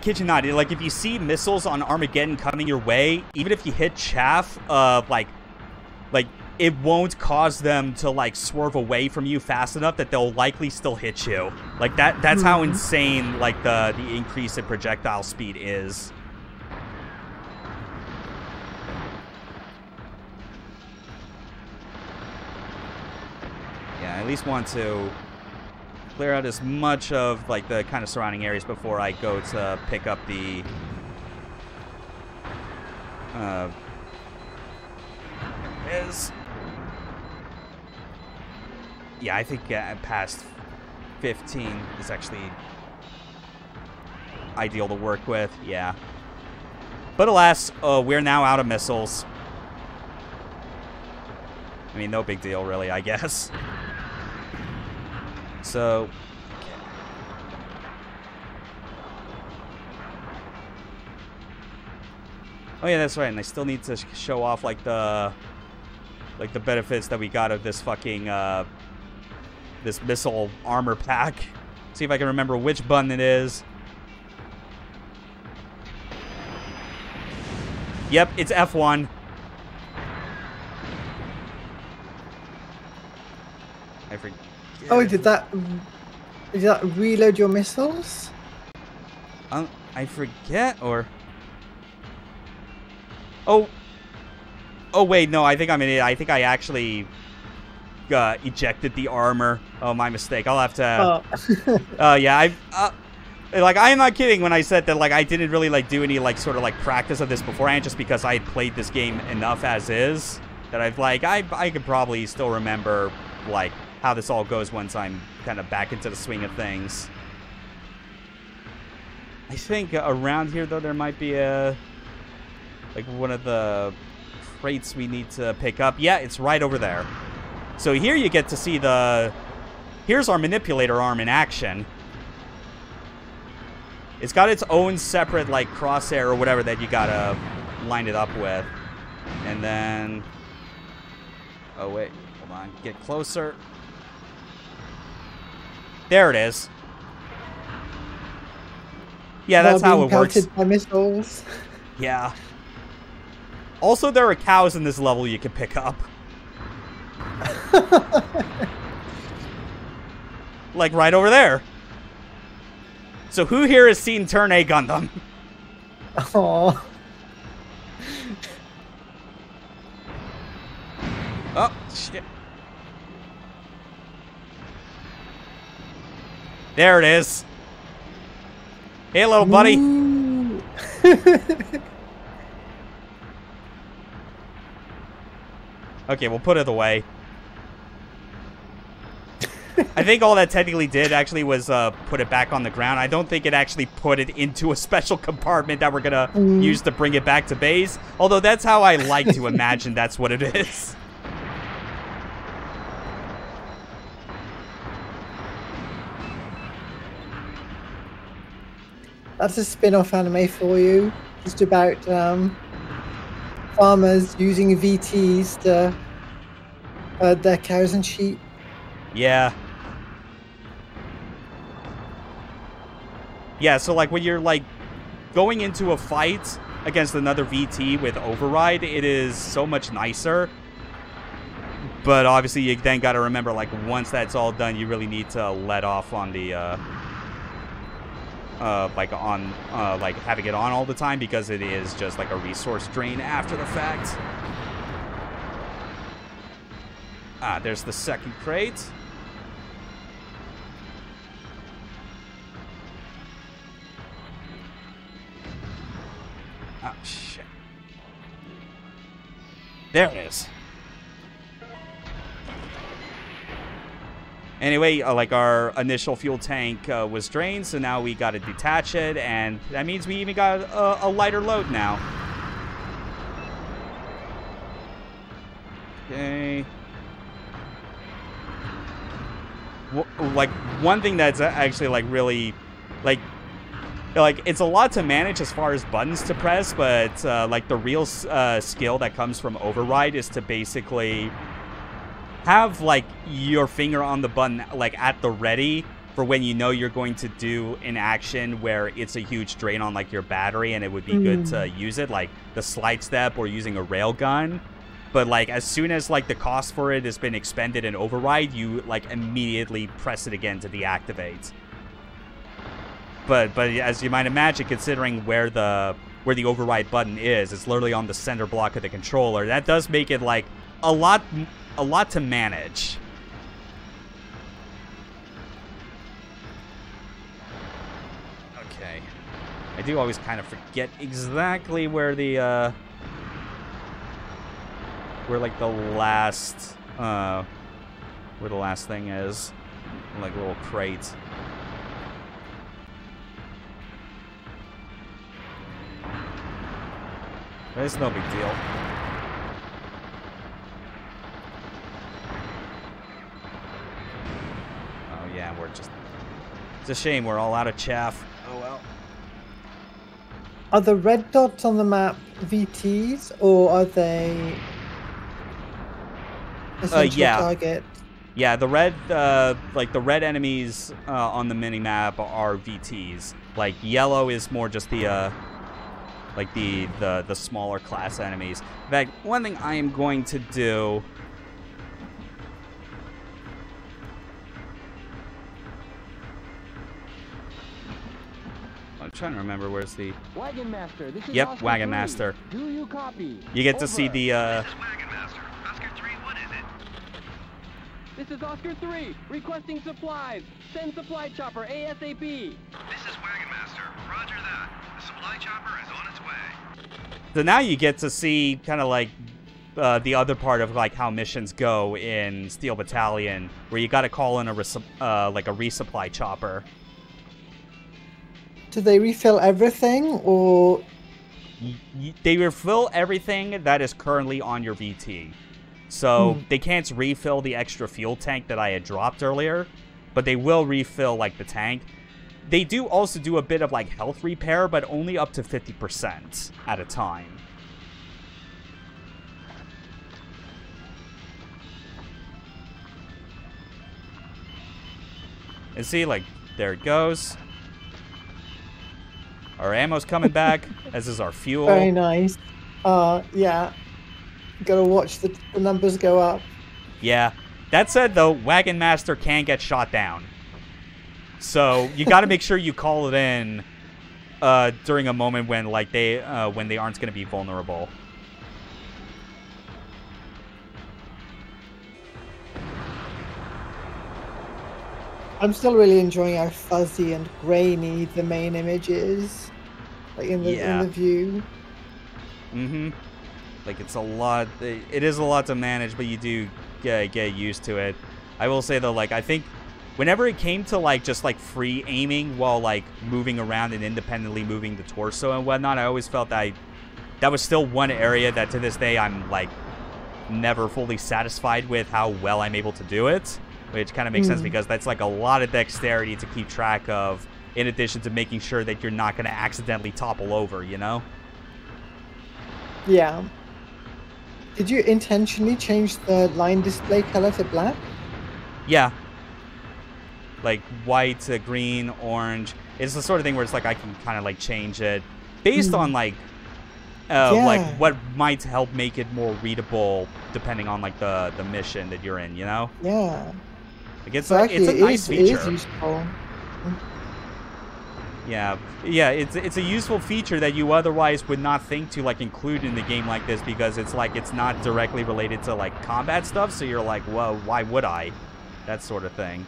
kid you not, like, if you see missiles on Armageddon coming your way, even if you hit chaff, like, it won't cause them to, like, swerve away from you fast enough that they'll likely still hit you. Like, that's how insane, like, the increase in projectile speed is. Yeah, I at least want to clear out as much of, like, the kind of surrounding areas before I go to pick up the... Yeah, I think past 15 is actually ideal to work with, yeah. But alas, we're now out of missiles. I mean, no big deal, really, I guess. So... Oh yeah, that's right, and I still need to show off, like, the benefits that we got of this fucking, this missile armor pack. See if I can remember which button it is. Yep, it's F1. I forget. Oh, did that reload your missiles? I forget, or... Oh, wait, no, I think I'm an idiot. I think I actually ejected the armor. Oh, my mistake. I'll have to... Oh. Yeah, like, I am not kidding when I said that, like, I didn't really, like, do any, like, sort of, like, practice of this beforehand, just because I had played this game enough as is, that I've, like, I could probably still remember, like, how this all goes once I'm kind of back into the swing of things. I think around here, though, there might be a... like, one of the... crates we need to pick up. Yeah, it's right over there. So here you get to see the... Here's our manipulator arm in action. It's got its own separate, like, crosshair or whatever that you gotta line it up with. And then... Oh, wait. Hold on. Get closer. There it is. Yeah, that's how it works. By missiles. Yeah. Also, there are cows in this level you can pick up. Like right over there. So who here has seen Turn A Gundam? Aww. Oh, shit. There it is. Hey, little buddy. Okay, we'll put it away. I think all that technically did actually was put it back on the ground. I don't think it actually put it into a special compartment that we're gonna use to bring it back to base. Although that's how I like to imagine that's what it is. That's a spin-off anime for you. Just about farmers using VTs to herd their cows and sheep. Yeah. Yeah, so like when you're like going into a fight against another VT with override, it is so much nicer. But obviously you then got to remember, like, once that's all done, you really need to let off on the like having it on all the time, because it is just like a resource drain after the fact. Ah, there's the second crate. Oh, shit. There it is. Anyway, like our initial fuel tank was drained, so now we got to detach it, and that means we even got a lighter load now. Okay. Like, one thing that's actually, like, really, like, it's a lot to manage as far as buttons to press, but, like, the real skill that comes from override is to basically have, like, your finger on the button, like, at the ready for when you know you're going to do an action where it's a huge drain on, like, your battery, and it would be good to use it, like the slide step or using a railgun. But, like, as soon as, like, the cost for it has been expended in override, you, like, immediately press it again to deactivate. But as you might imagine, considering where the override button is, it's literally on the center block of the controller. That does make it, like, a lot to manage. Okay. I do always kind of forget exactly where the where like the last thing is. Like a little crate. But it's no big deal. Yeah, we're just... It's a shame we're all out of chaff. Oh well. Are the red dots on the map VTs, or are they essential target? Yeah, the red, like the red enemies on the mini-map are VTs. Like, yellow is more just the, like the smaller class enemies. In fact, one thing I am going to do... I'm trying to remember where's the... Wagon Master, this is Yep, Oscar Wagon 3. Master. Do you copy? You get to see Over. the, This is Wagon Master. Oscar 3, what is it? This is Oscar 3, requesting supplies. Send supply chopper ASAP. This is Wagon Master. Roger that. The supply chopper is on its way. So now you get to see kind of like the other part of like how missions go in Steel Battalion, where you got to call in a like a resupply chopper. Do they refill everything, or they refill everything that is currently on your VT. So they can't refill the extra fuel tank that I had dropped earlier, but they will refill, like, the tank. They do also do a bit of, like, health repair, but only up to 50% at a time. And see, like, there it goes. Our ammo's coming back, as is our fuel. Very nice. Yeah. Gotta watch the numbers go up. Yeah. That said, though, Wagon Master can get shot down. So you got to make sure you call it in during a moment when, like, they aren't going to be vulnerable. I'm still really enjoying how fuzzy and grainy the main image is, like in the view. Like, it's a lot. It is a lot to manage, but you do get used to it. I will say, though, like, I think whenever it came to, like, just, like, free aiming while, like, moving around and independently moving the torso and whatnot, I always felt that that was still one area that to this day I'm, like, never fully satisfied with how well I'm able to do it. Which kind of makes sense because that's, like, a lot of dexterity to keep track of, in addition to making sure that you're not going to accidentally topple over, you know? Yeah. Did you intentionally change the line display color to black? Yeah. Like, white, green, orange. It's the sort of thing where it's like I can kind of, like, change it based on, like, like, what might help make it more readable depending on, like, the mission that you're in, you know? Yeah. Like, it's a nice feature. It is useful. Yeah, it's a useful feature that you otherwise would not think to, like, include in the game like this because it's like it's not directly related to, like, combat stuff, so you're like, well, why would I? That sort of thing.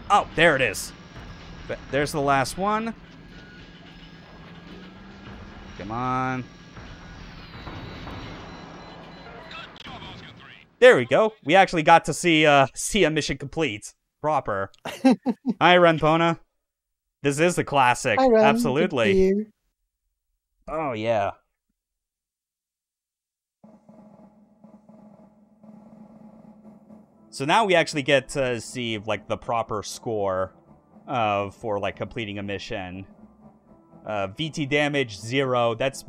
Oh, there it is. There's the last one. Come on. There we go. We actually got to see a mission complete. Proper. Hi, Renpona. This is the classic. Hi, Ren. Absolutely. Good to see you. Oh, yeah. So now we actually get to see, like, the proper score for, like, completing a mission. VT damage 0. That's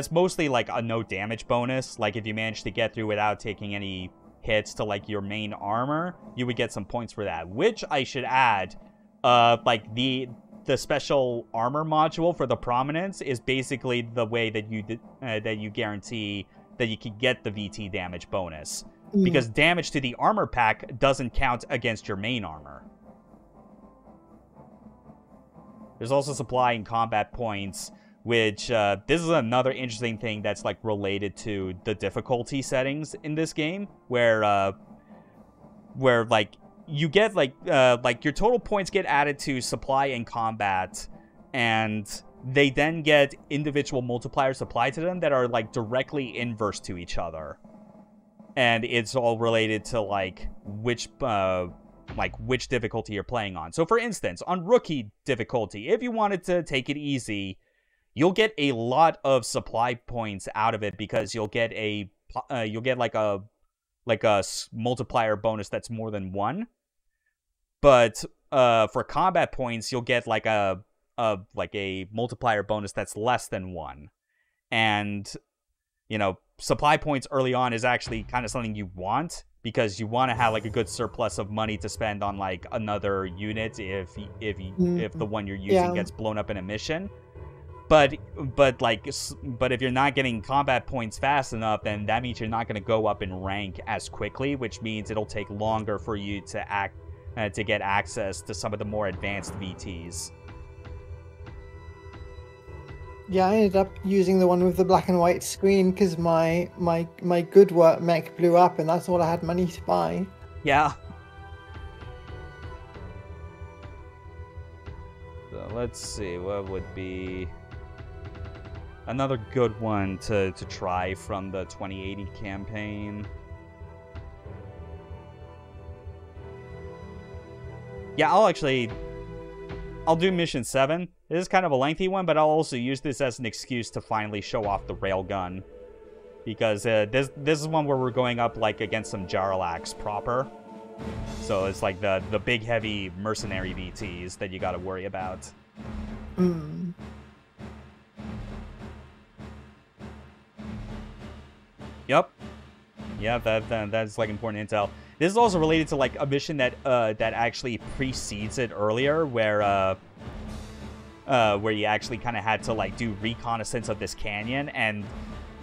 mostly, like, a no damage bonus. Like, if you manage to get through without taking any hits to, like, your main armor, you would get some points for that. Which I should add, like, the special armor module for the prominence is basically the way that you guarantee that you can get the VT damage bonus. Because damage to the armor pack doesn't count against your main armor. There's also supply and combat points, which this is another interesting thing that's, like, related to the difficulty settings in this game, where like you get like your total points get added to supply and combat, and they then get individual multipliers applied to them that are, like, directly inverse to each other, and it's all related to, like, which difficulty you're playing on. So, for instance, on rookie difficulty, if you wanted to take it easy, you'll get a lot of supply points out of it because you'll get like a multiplier bonus that's more than 1. But for combat points, you'll get like a multiplier bonus that's less than 1. And, you know, supply points early on is actually kind of something you want, because you want to have, like, a good surplus of money to spend on, like, another unit if the one you're using gets blown up in a mission. But if you're not getting combat points fast enough, then that means you're not going to go up in rank as quickly, which means it'll take longer for you to get access to some of the more advanced VTs. Yeah, I ended up using the one with the black and white screen because my good work mech blew up, and that's all I had money to buy. Yeah. So let's see, what would be another good one to try from the 2080 campaign? Yeah, I'll do mission 7. It is kind of a lengthy one, but I'll also use this as an excuse to finally show off the railgun. Because this is one where we're going up, like, against some Jarlax proper. So it's like the big, heavy mercenary VTs that you gotta worry about. Hmm. Yep. Yeah, that's like important intel. This is also related to like a mission that that actually precedes it earlier, where you actually kind of had to like do reconnaissance of this canyon, and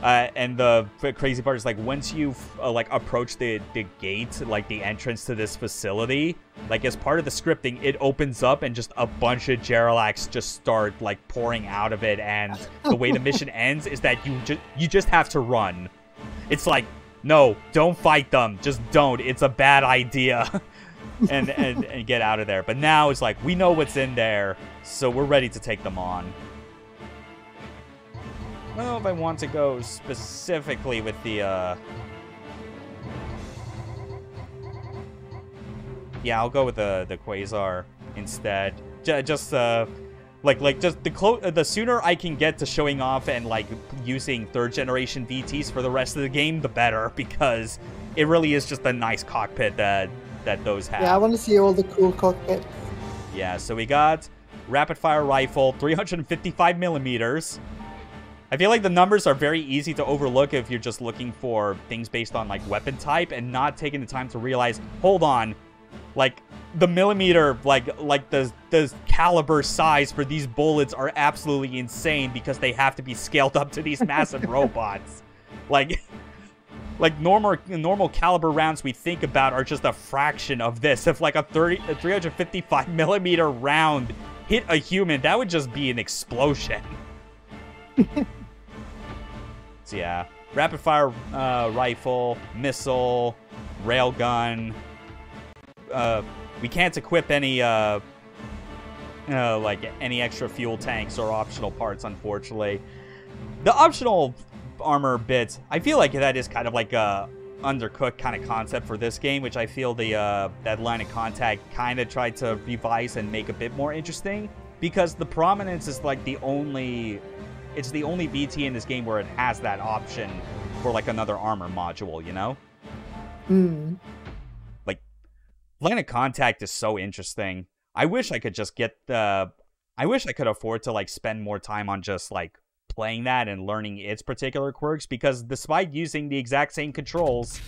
the crazy part is like once you like approach the gate, like the entrance to this facility, like as part of the scripting, it opens up and just a bunch of Jarlax just start like pouring out of it, and the way the mission ends is that you just have to run. It's like, no, don't fight them. Just don't. It's a bad idea. and get out of there. But now it's like, we know what's in there, so we're ready to take them on. I don't know if I want to go specifically with the, yeah, I'll go with the Quasar instead. Just the sooner I can get to showing off and like using 3rd generation VTs for the rest of the game, the better, because it really is just a nice cockpit that those have. Yeah, I want to see all the cool cockpits. Yeah, so we got rapid fire rifle, 355 millimeters. I feel like the numbers are very easy to overlook if you're just looking for things based on like weapon type and not taking the time to realize, hold on, like the millimeter, like the caliber size for these bullets are absolutely insane because they have to be scaled up to these massive robots. Like normal caliber rounds we think about are just a fraction of this. If like a 355 millimeter round hit a human, that would just be an explosion. So yeah, rapid fire rifle, missile, railgun. We can't equip any like any extra fuel tanks or optional parts, unfortunately. The optional armor bits, I feel like that is kind of like a undercooked kind of concept for this game, which I feel the that line of contact kind of tried to revise and make a bit more interesting, because the prominence is like the only VT in this game where it has that option for like another armor module, you know? Like line of contact is so interesting. I wish I could just get I wish I could afford to like spend more time on just like playing that and learning its particular quirks, because despite using the exact same controls,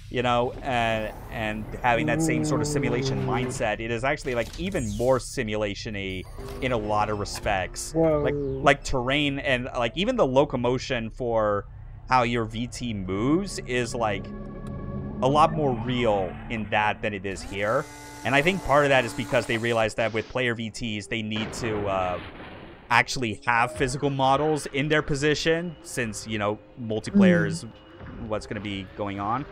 you know, and having that same sort of simulation mindset, it is actually like even more simulation-y in a lot of respects. Whoa. Like terrain and like even the locomotion for how your VT moves is like a lot more real in that than it is here. And I think part of that is because they realized that with player VTs, they need to actually have physical models in their position, since, you know, multiplayer is what's going to be going on.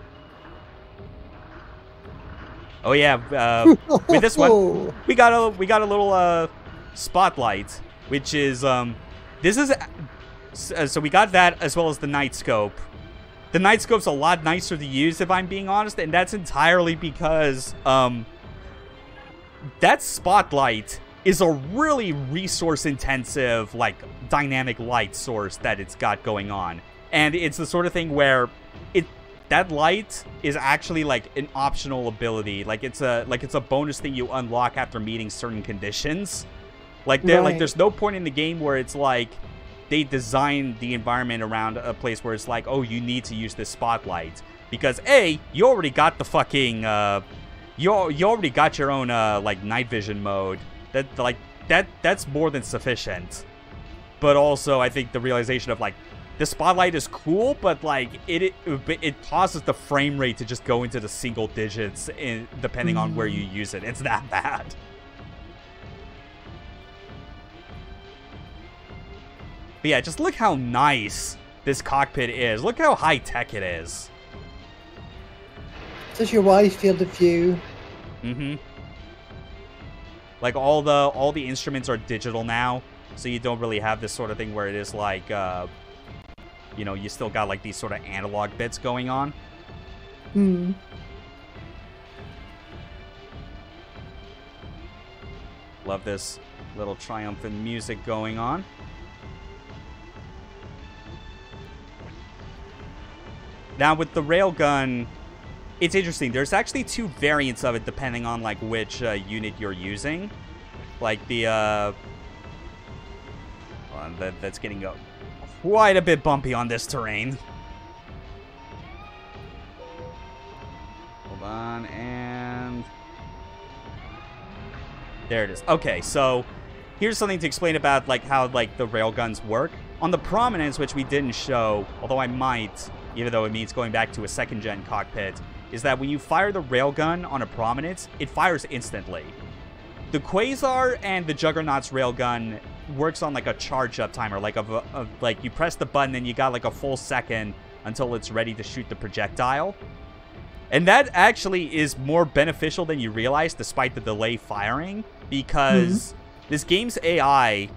Oh yeah, with this one, we got a little spotlight, which is this is so we got that as well as the night scope. The night scope's a lot nicer to use, if I'm being honest, and that's entirely because that spotlight is a really resource-intensive, like, dynamic light source that it's got going on. And it's the sort of thing where that light is actually, like, an optional ability. Like, it's a bonus thing you unlock after meeting certain conditions. Like, there's no point in the game where it's, like, they design the environment around a place where it's like, oh, you need to use this spotlight. Because, A, you already got the fucking, you already got your own, like, night vision mode. That's more than sufficient. But also, I think the realization of like the spotlight is cool, but like it causes the frame rate to just go into the single digits depending on where you use it. It's that bad. But yeah, just look how nice this cockpit is. Look how high tech it is. Such a wide field of view. Like all the instruments are digital now, so you don't really have this sort of thing where it is like, you know, you still got like these sort of analog bits going on. Love this. Little triumphant music going on. Now with the railgun, it's interesting. There's actually 2 variants of it depending on like which unit you're using. Like the hold on, that's getting quite a bit bumpy on this terrain. Hold on, and there it is. Okay, so here's something to explain about like how like the railguns work. On the Prominence, which we didn't show, although I might, even though it means going back to a 2nd-gen cockpit, is that when you fire the railgun on a Prominence, it fires instantly. The Quasar and the Juggernaut's railgun works on like a charge-up timer, like like you press the button and you got like a full second until it's ready to shoot the projectile. And that actually is more beneficial than you realize, despite the delay firing, because this game's AI,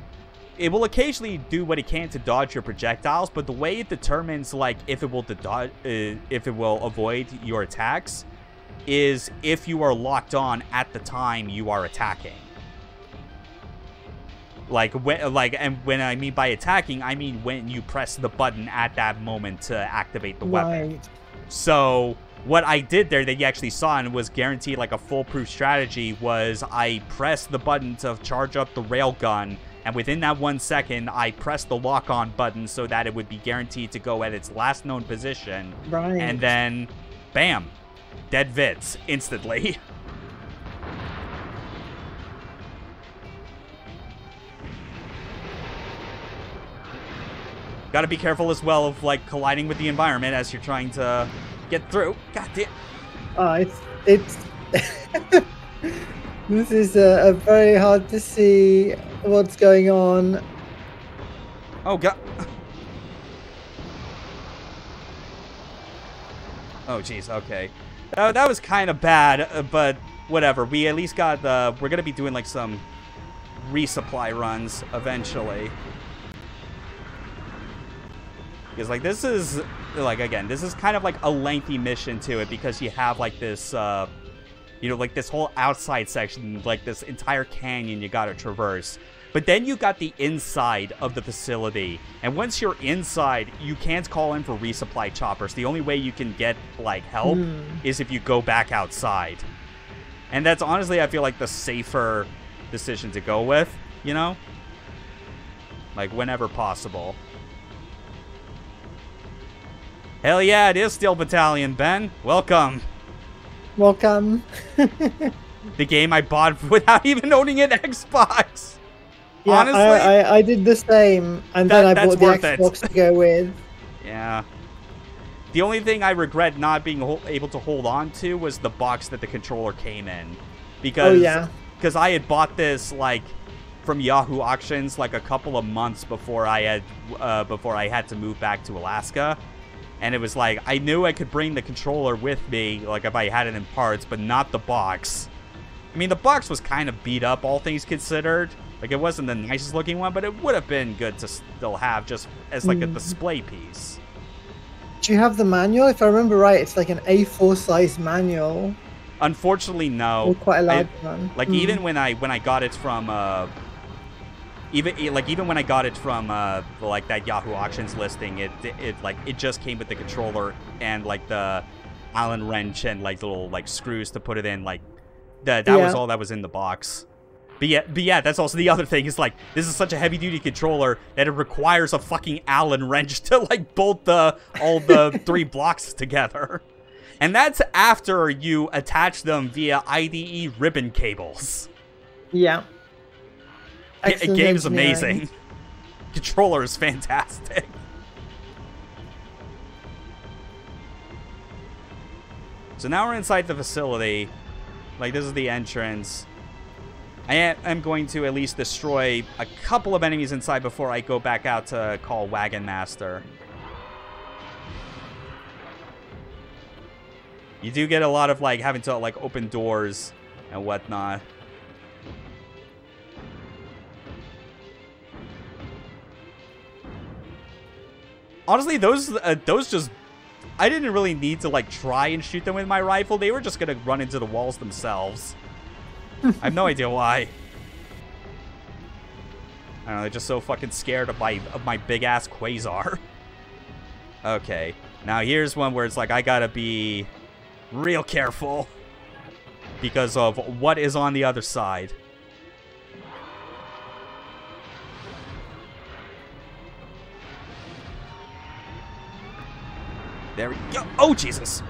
it will occasionally do what it can to dodge your projectiles, but the way it determines like if it will avoid your attacks is if you are locked on at the time you are attacking. And when I mean by attacking, I mean when you press the button at that moment to activate the weapon. So what I did there that you actually saw and was guaranteed like a foolproof strategy was I pressed the button to charge up the railgun, and within that 1 second, I pressed the lock-on button so that it would be guaranteed to go at its last known position. Right. And then, bam, dead Vids instantly. Gotta be careful as well of like colliding with the environment as you're trying to get through. God damn. It's this is a very hard to see what's going on. Oh god. Oh jeez. Okay. That was kind of bad, but whatever. We at least got we're gonna be doing like some resupply runs eventually. Because like this is like again, this is kind of like a lengthy mission to it because you have like this you know, like this whole outside section, like this entire canyon you gotta traverse. But then you got the inside of the facility, and once you're inside, you can't call in for resupply choppers. The only way you can get like help is if you go back outside. And that's honestly, I feel like the safer decision to go with, you know? Like whenever possible. Hell yeah, it is Steel Battalion, Ben. Welcome. Welcome. The game I bought without even owning an Xbox. Yeah, honestly, I did the same, and then I bought the Xbox to go with. Yeah. The only thing I regret not being able to hold on to was the box that the controller came in. Because, because I had bought this, like, from Yahoo Auctions, like, a couple of months before I had to move back to Alaska. And it was like, I knew I could bring the controller with me, like, if I had it in parts, but not the box. I mean, the box was kind of beat up, all things considered. Like, it wasn't the nicest looking one, but it would have been good to still have just as, like, a display piece. Do you have the manual? If I remember right, it's like an A4 size manual. Unfortunately, no. Or quite a large one. Like, even when I got it from, even when I got it from like that Yahoo Auctions listing, it just came with the controller and like the Allen wrench and like little like screws to put it in. Like that was all that was in the box. But yeah, that's also the other thing. Is like this is such a heavy duty controller that it requires a fucking Allen wrench to like bolt all the 3 blocks together, and that's after you attach them via IDE ribbon cables. Yeah. Game's amazing. Controller is fantastic. So now we're inside the facility. Like, this is the entrance. I am going to at least destroy a couple of enemies inside before I go back out to call Wagon Master. You do get a lot of, like, having to, like, open doors and whatnot. Honestly, those just... I didn't really need to, like, try and shoot them with my rifle. They were just gonna run into the walls themselves. I have no idea why. I don't know, they're just so fucking scared of my big-ass Quasar. Okay, now here's one where it's like, I gotta be real careful because of what is on the other side. There we go. Oh, Jesus.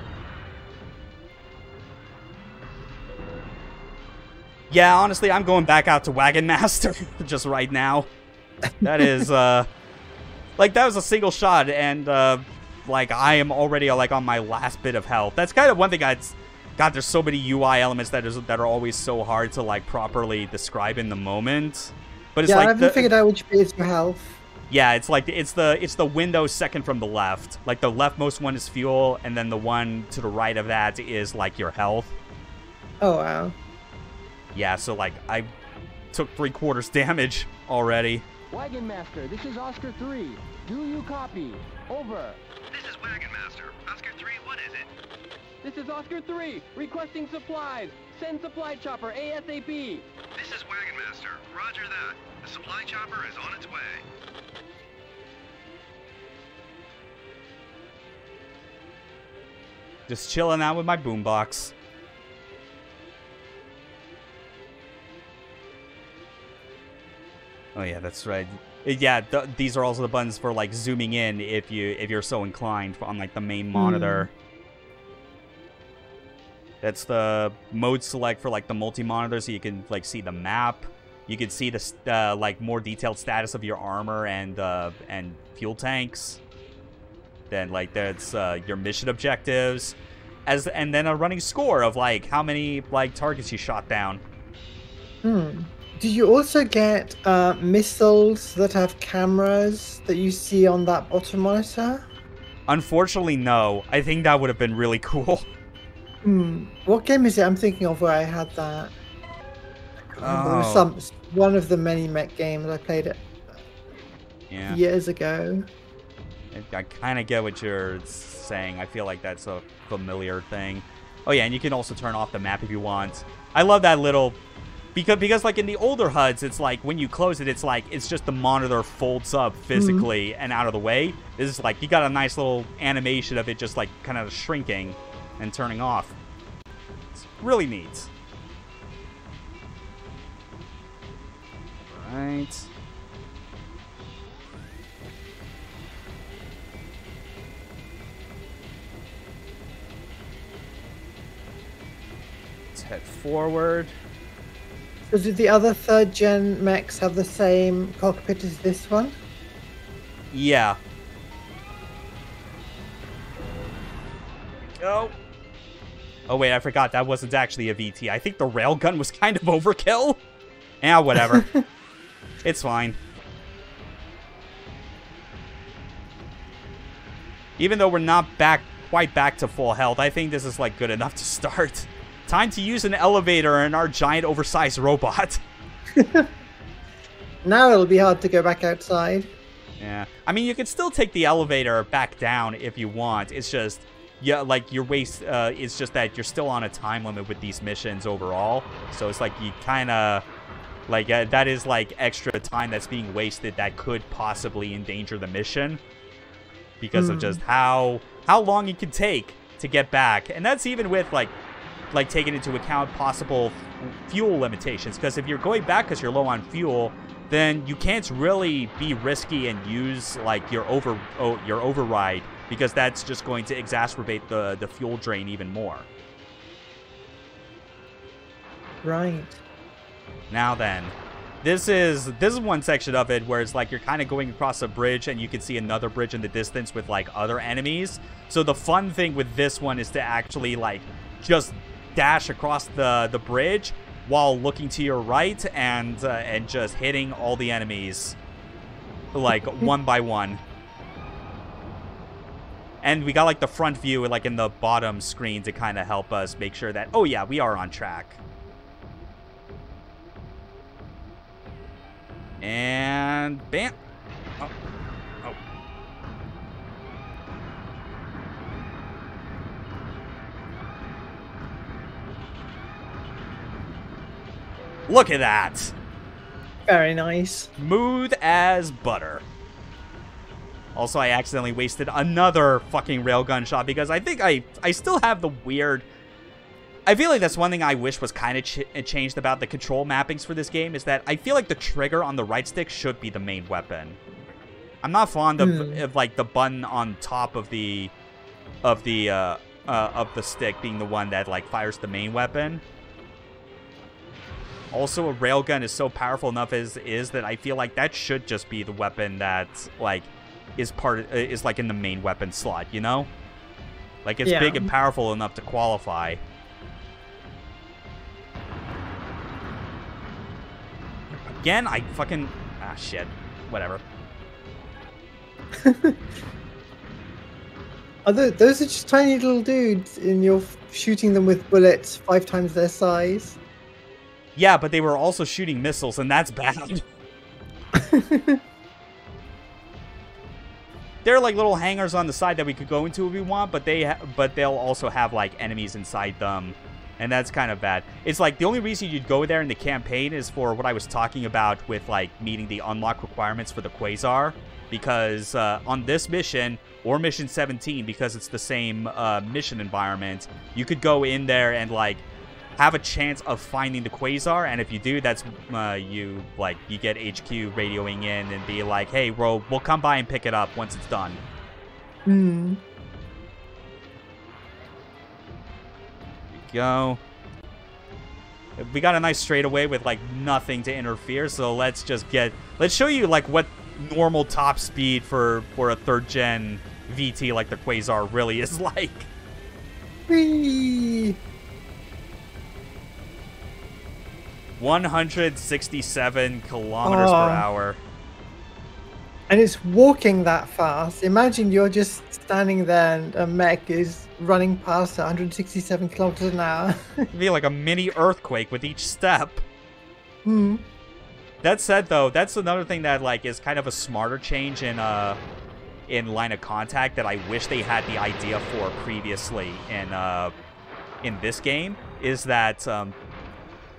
Yeah, honestly, I'm going back out to Wagon Master just right now. That is, like, that was a single shot, and, like, I am already, like, on my last bit of health. That's kind of one thing God, there's so many UI elements that are always so hard to, like, properly describe in the moment. But it's yeah, like I haven't figured out which bit is your health. Yeah, it's like it's the window second from the left. Like the leftmost one is fuel, and then the one to the right of that is like your health. Oh wow. Yeah, so like I took 3/4 damage already. Wagon Master, this is Oscar 3. Do you copy? Over. This is Wagon Master. Oscar 3, what is it? This is Oscar 3, requesting supplies. Send supply chopper ASAP. This is Wagon Master. Roger that. The supply chopper is on its way. Just chilling out with my boombox. Oh yeah, that's right. Yeah, these are also the buttons for like zooming in if you're so inclined on like the main monitor. That's the mode select for like the multi-monitor, so you can like see the map. You can see the like more detailed status of your armor and fuel tanks. Then like that's your mission objectives, and then a running score of like how many like targets you shot down. Do you also get missiles that have cameras that you see on that bottom monitor? Unfortunately, no. I think that would have been really cool. What game is it I'm thinking of where I had that? It was one of the many mech games I played it years ago. I kind of get what you're saying. I feel like that's a familiar thing. Oh yeah, and you can also turn off the map if you want. I love that little... Because like in the older HUDs, it's like when you close it, it's like it's just the monitor folds up physically and out of the way. This is like you got a nice little animation of it just like kind of shrinking and turning off. It's really neat. Right. Let's head forward. So do the other third-gen mechs have the same cockpit as this one? Yeah. Go. Oh wait, I forgot that wasn't actually a VT. I think the railgun was kind of overkill. Yeah, whatever. It's fine. Even though we're not quite back to full health, I think this is like good enough to start. Time to use an elevator in our giant oversized robot. Now it'll be hard to go back outside. Yeah. I mean, you can still take the elevator back down if you want. It's just, yeah, like your waste, it's just that you're still on a time limit with these missions overall. So it's like you kind of, like, that is like extra time that's being wasted that could possibly endanger the mission. Because of just how long it can take to get back. And that's even with, like taking into account possible fuel limitations, because if you're going back because you're low on fuel, then you can't really be risky and use like your override, because that's just going to exacerbate the fuel drain even more. Right. Now then, this is one section of it where it's like you're kind of going across a bridge and you can see another bridge in the distance with like other enemies. So the fun thing with this one is to actually like just dash across the bridge while looking to your right and just hitting all the enemies like one by one. And we got like the front view like in the bottom screen to kind of help us make sure that, oh yeah, we are on track. And bam. Oh. Look at that. Very nice. Smooth as butter. Also, I accidentally wasted another fucking railgun shot because I think I still have the weird... I feel like that's one thing I wish was kind of changed about the control mappings for this game, is that I feel like the trigger on the right stick should be the main weapon. I'm not fond of like the button on top of the stick being the one that like fires the main weapon. Also, a railgun is so powerful enough is that I feel like that should just be the weapon that like is like in the main weapon slot, you know? Like it's big and powerful enough to qualify. Again, I fucking... Ah, shit. Whatever. Those are just tiny little dudes, and you're shooting them with bullets 5 times their size. Yeah, but they were also shooting missiles, and that's bad. There are like little hangars on the side that we could go into if we want, but they'll also have like enemies inside them. And that's kind of bad. It's like the only reason you'd go there in the campaign is for what I was talking about with like meeting the unlock requirements for the Quasar. Because on this mission, or Mission 17, because it's the same mission environment, you could go in there and like have a chance of finding the Quasar. And if you do, that's you get HQ radioing in and be like, hey, we'll come by and pick it up once it's done. Go. We got a nice straightaway with like nothing to interfere, so let's show you like what normal top speed for a 3rd gen VT like the Quasar really is like. Whee! 167 kilometers per hour. And it's walking that fast. Imagine you're just standing there and a mech is running past at 167 kilometers an hour. It'd be like a mini earthquake with each step. That said, though, that's another thing that like is kind of a smarter change in Line of Contact that I wish they had the idea for previously in this game, is that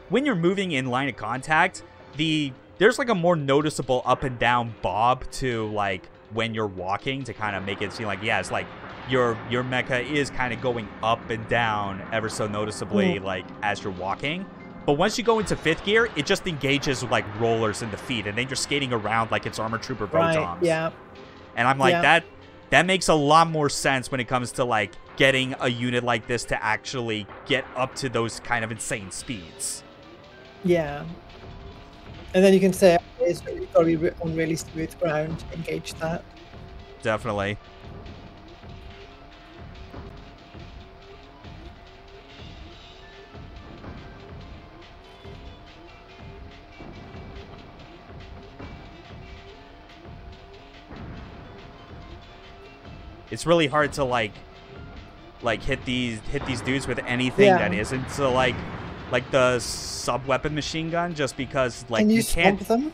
when you're moving in Line of Contact, there's like a more noticeable up and down bob to like when you're walking to kind of make it seem like, yeah, it's like your mecha is kind of going up and down ever so noticeably like as you're walking. But once you go into 5th gear, it just engages with like rollers in the feet, and then you're skating around like it's Armor Trooper Votons. Right, yeah. And I'm like, that makes a lot more sense when it comes to like getting a unit like this to actually get up to those kind of insane speeds. Yeah. And then you can say, it's got to be on really smooth ground, engage that. Definitely. It's really hard to like hit these dudes with anything that isn't so like the sub-weapon machine gun, just because like Can you can't swamp them?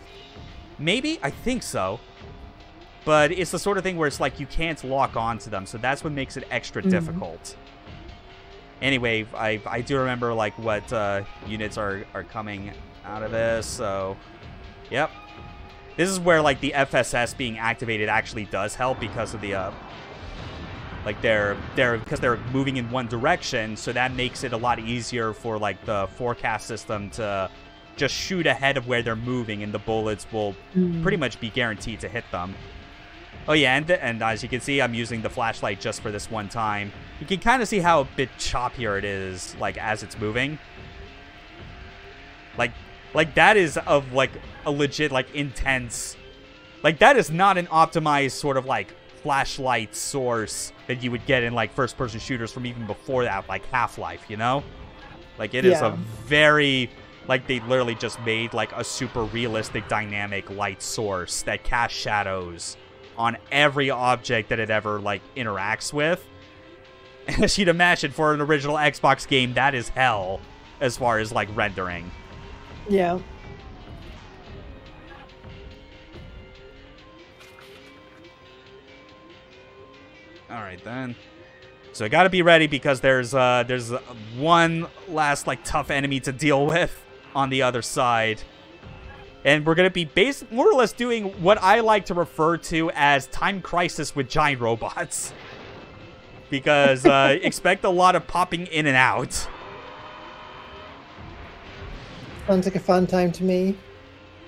Maybe, I think so. But it's the sort of thing where it's like you can't lock onto them, so that's what makes it extra difficult. Anyway, I do remember like what units are coming out of this, so yep. This is where like the FSS being activated actually does help because of the like because they're moving in one direction, so that makes it a lot easier for like the forecast system to just shoot ahead of where they're moving, and the bullets will pretty much be guaranteed to hit them. Oh yeah, and as you can see, I'm using the flashlight just for this one time. You can kind of see how a bit choppier it is, like as it's moving. Like that is of like a legit like intense. Like that is not an optimized sort of like flashlight source that you would get in like first-person shooters from even before that, like Half-Life, you know? Like it is a very, like they literally just made like a super realistic dynamic light source that casts shadows on every object that it ever like interacts with. And as you'd imagine, for an original Xbox game, that is hell as far as like rendering. Yeah. All right, then. So I gotta be ready because there's one last like tough enemy to deal with on the other side. And we're going to be more or less doing what I like to refer to as Time Crisis with giant robots. Because expect a lot of popping in and out. Sounds like a fun time to me.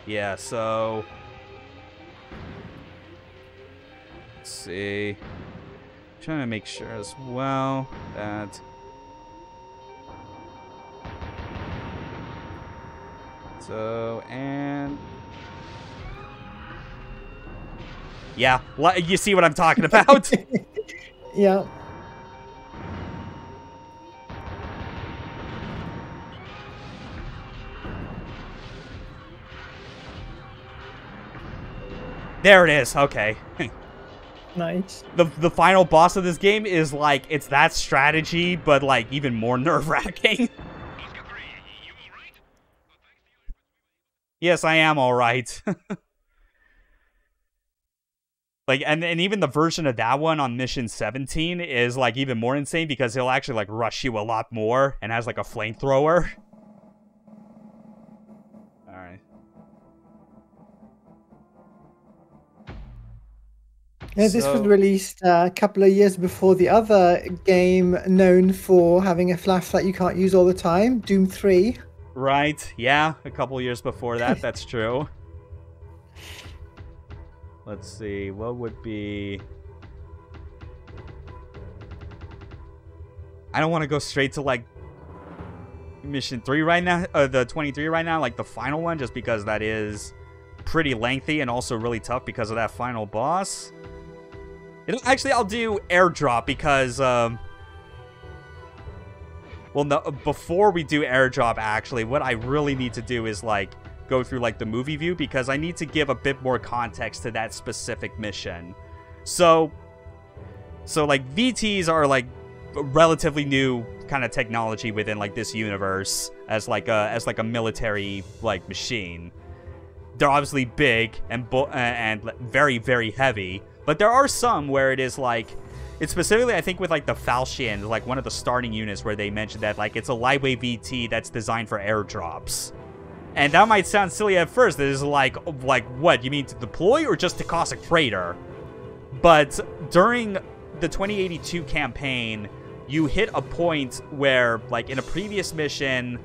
Yeah, so... Let's see. Trying to make sure as well that... So, and... Yeah, you see what I'm talking about? Yeah. There it is, okay. Nice. The final boss of this game is like, it's that strategy, but like even more nerve-wracking. Yes, I am alright. Like, and even the version of that one on Mission 17 is, like, even more insane because he'll actually, like, rush you a lot more and has, like, a flamethrower. Alright. Yeah, this was released a couple of years before the other game known for having a flashlight you can't use all the time, Doom 3. Right, yeah, a couple years before that, that's true. Let's see, what would be... I don't want to go straight to, like, Mission 3 right now, the 23 right now, like the final one, just because that is pretty lengthy and also really tough because of that final boss. Actually, I'll do Airdrop because, well, no, before we do Airdrop, actually, what I really need to do is, like, go through, like, the movie view, because I need to give a bit more context to that specific mission. So like, VTs are, like, relatively new kind of technology within, like, this universe as, like, a military, like, machine. They're obviously big and very, very heavy, but there are some where it is, like, it's specifically, I think, with, like, the Falchion, like, one of the starting units where they mentioned that, like, it's a lightweight VT that's designed for airdrops. And that might sound silly at first. It is like, what? You mean to deploy or just to cause a crater? But during the 2082 campaign, you hit a point where, like, in a previous mission,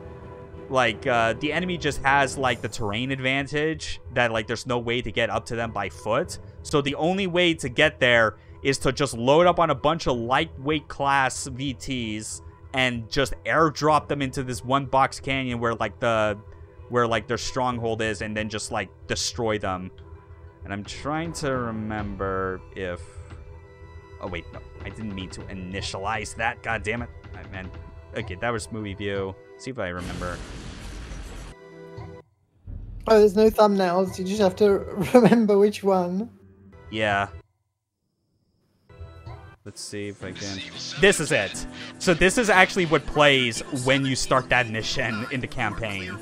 like, the enemy just has, like, the terrain advantage that, like, there's no way to get up to them by foot. So the only way to get there is to just load up on a bunch of lightweight class VTs and just airdrop them into this one box canyon where, like, their stronghold is, and then just, like, destroy them. And I'm trying to remember if... Oh, wait, no. I didn't mean to initialize that. God damn it. I meant... Okay, that was movie view. See if I remember. Oh, there's no thumbnails. You just have to remember which one. Yeah. Let's see if I can... This is it. So this is actually what plays when you start that mission in the campaign.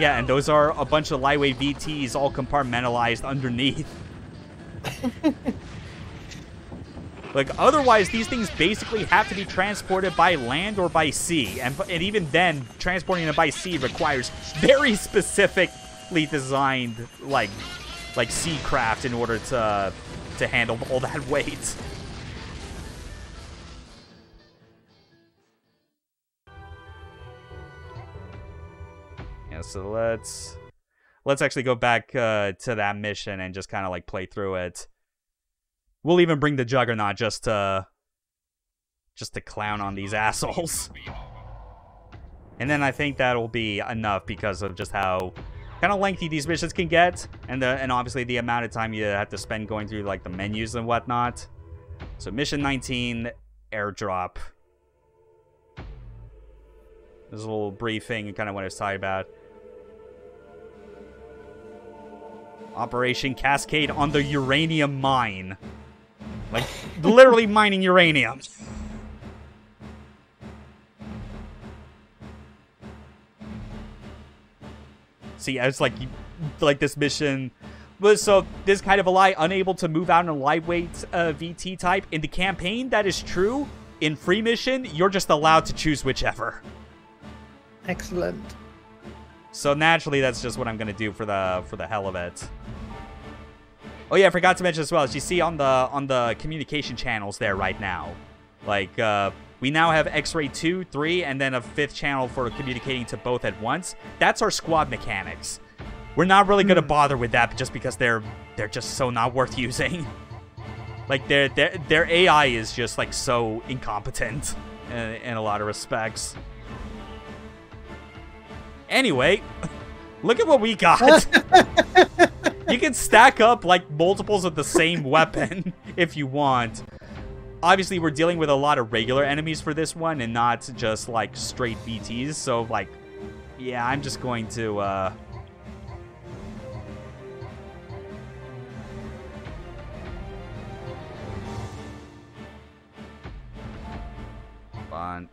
Yeah, and those are a bunch of lightweight VTs all compartmentalized underneath. Like, otherwise, these things basically have to be transported by land or by sea. And even then, transporting them by sea requires very specifically designed, like sea craft in order to handle all that weight. Yeah, so let's actually go back to that mission and just kind of, like, play through it. We'll even bring the Juggernaut just to clown on these assholes. And then I think that'll be enough because of just how kind of lengthy these missions can get, and obviously the amount of time you have to spend going through, like, the menus and whatnot. So Mission 19, Airdrop. This little briefing and kind of what I was talking about. Operation Cascade on the uranium mine. Like, literally mining uranium. See, it's like this mission But so this kind of a lie, unable to move out in a lightweight VT type. In the campaign, that is true. In free mission, you're just allowed to choose whichever. Excellent. So naturally, that's just what I'm gonna do for the hell of it. Oh yeah, I forgot to mention as well, as you see on the communication channels there right now. Like, we now have X-Ray 2, 3, and then a 5th channel for communicating to both at once. That's our squad mechanics. We're not really gonna bother with that just because they're just so not worth using. Like, their AI is just, like, so incompetent in a lot of respects. Anyway, look at what we got. You can stack up, like, multiples of the same weapon if you want. Obviously, we're dealing with a lot of regular enemies for this one and not just, like, straight BTs. So, like, yeah, I'm just going to, fun.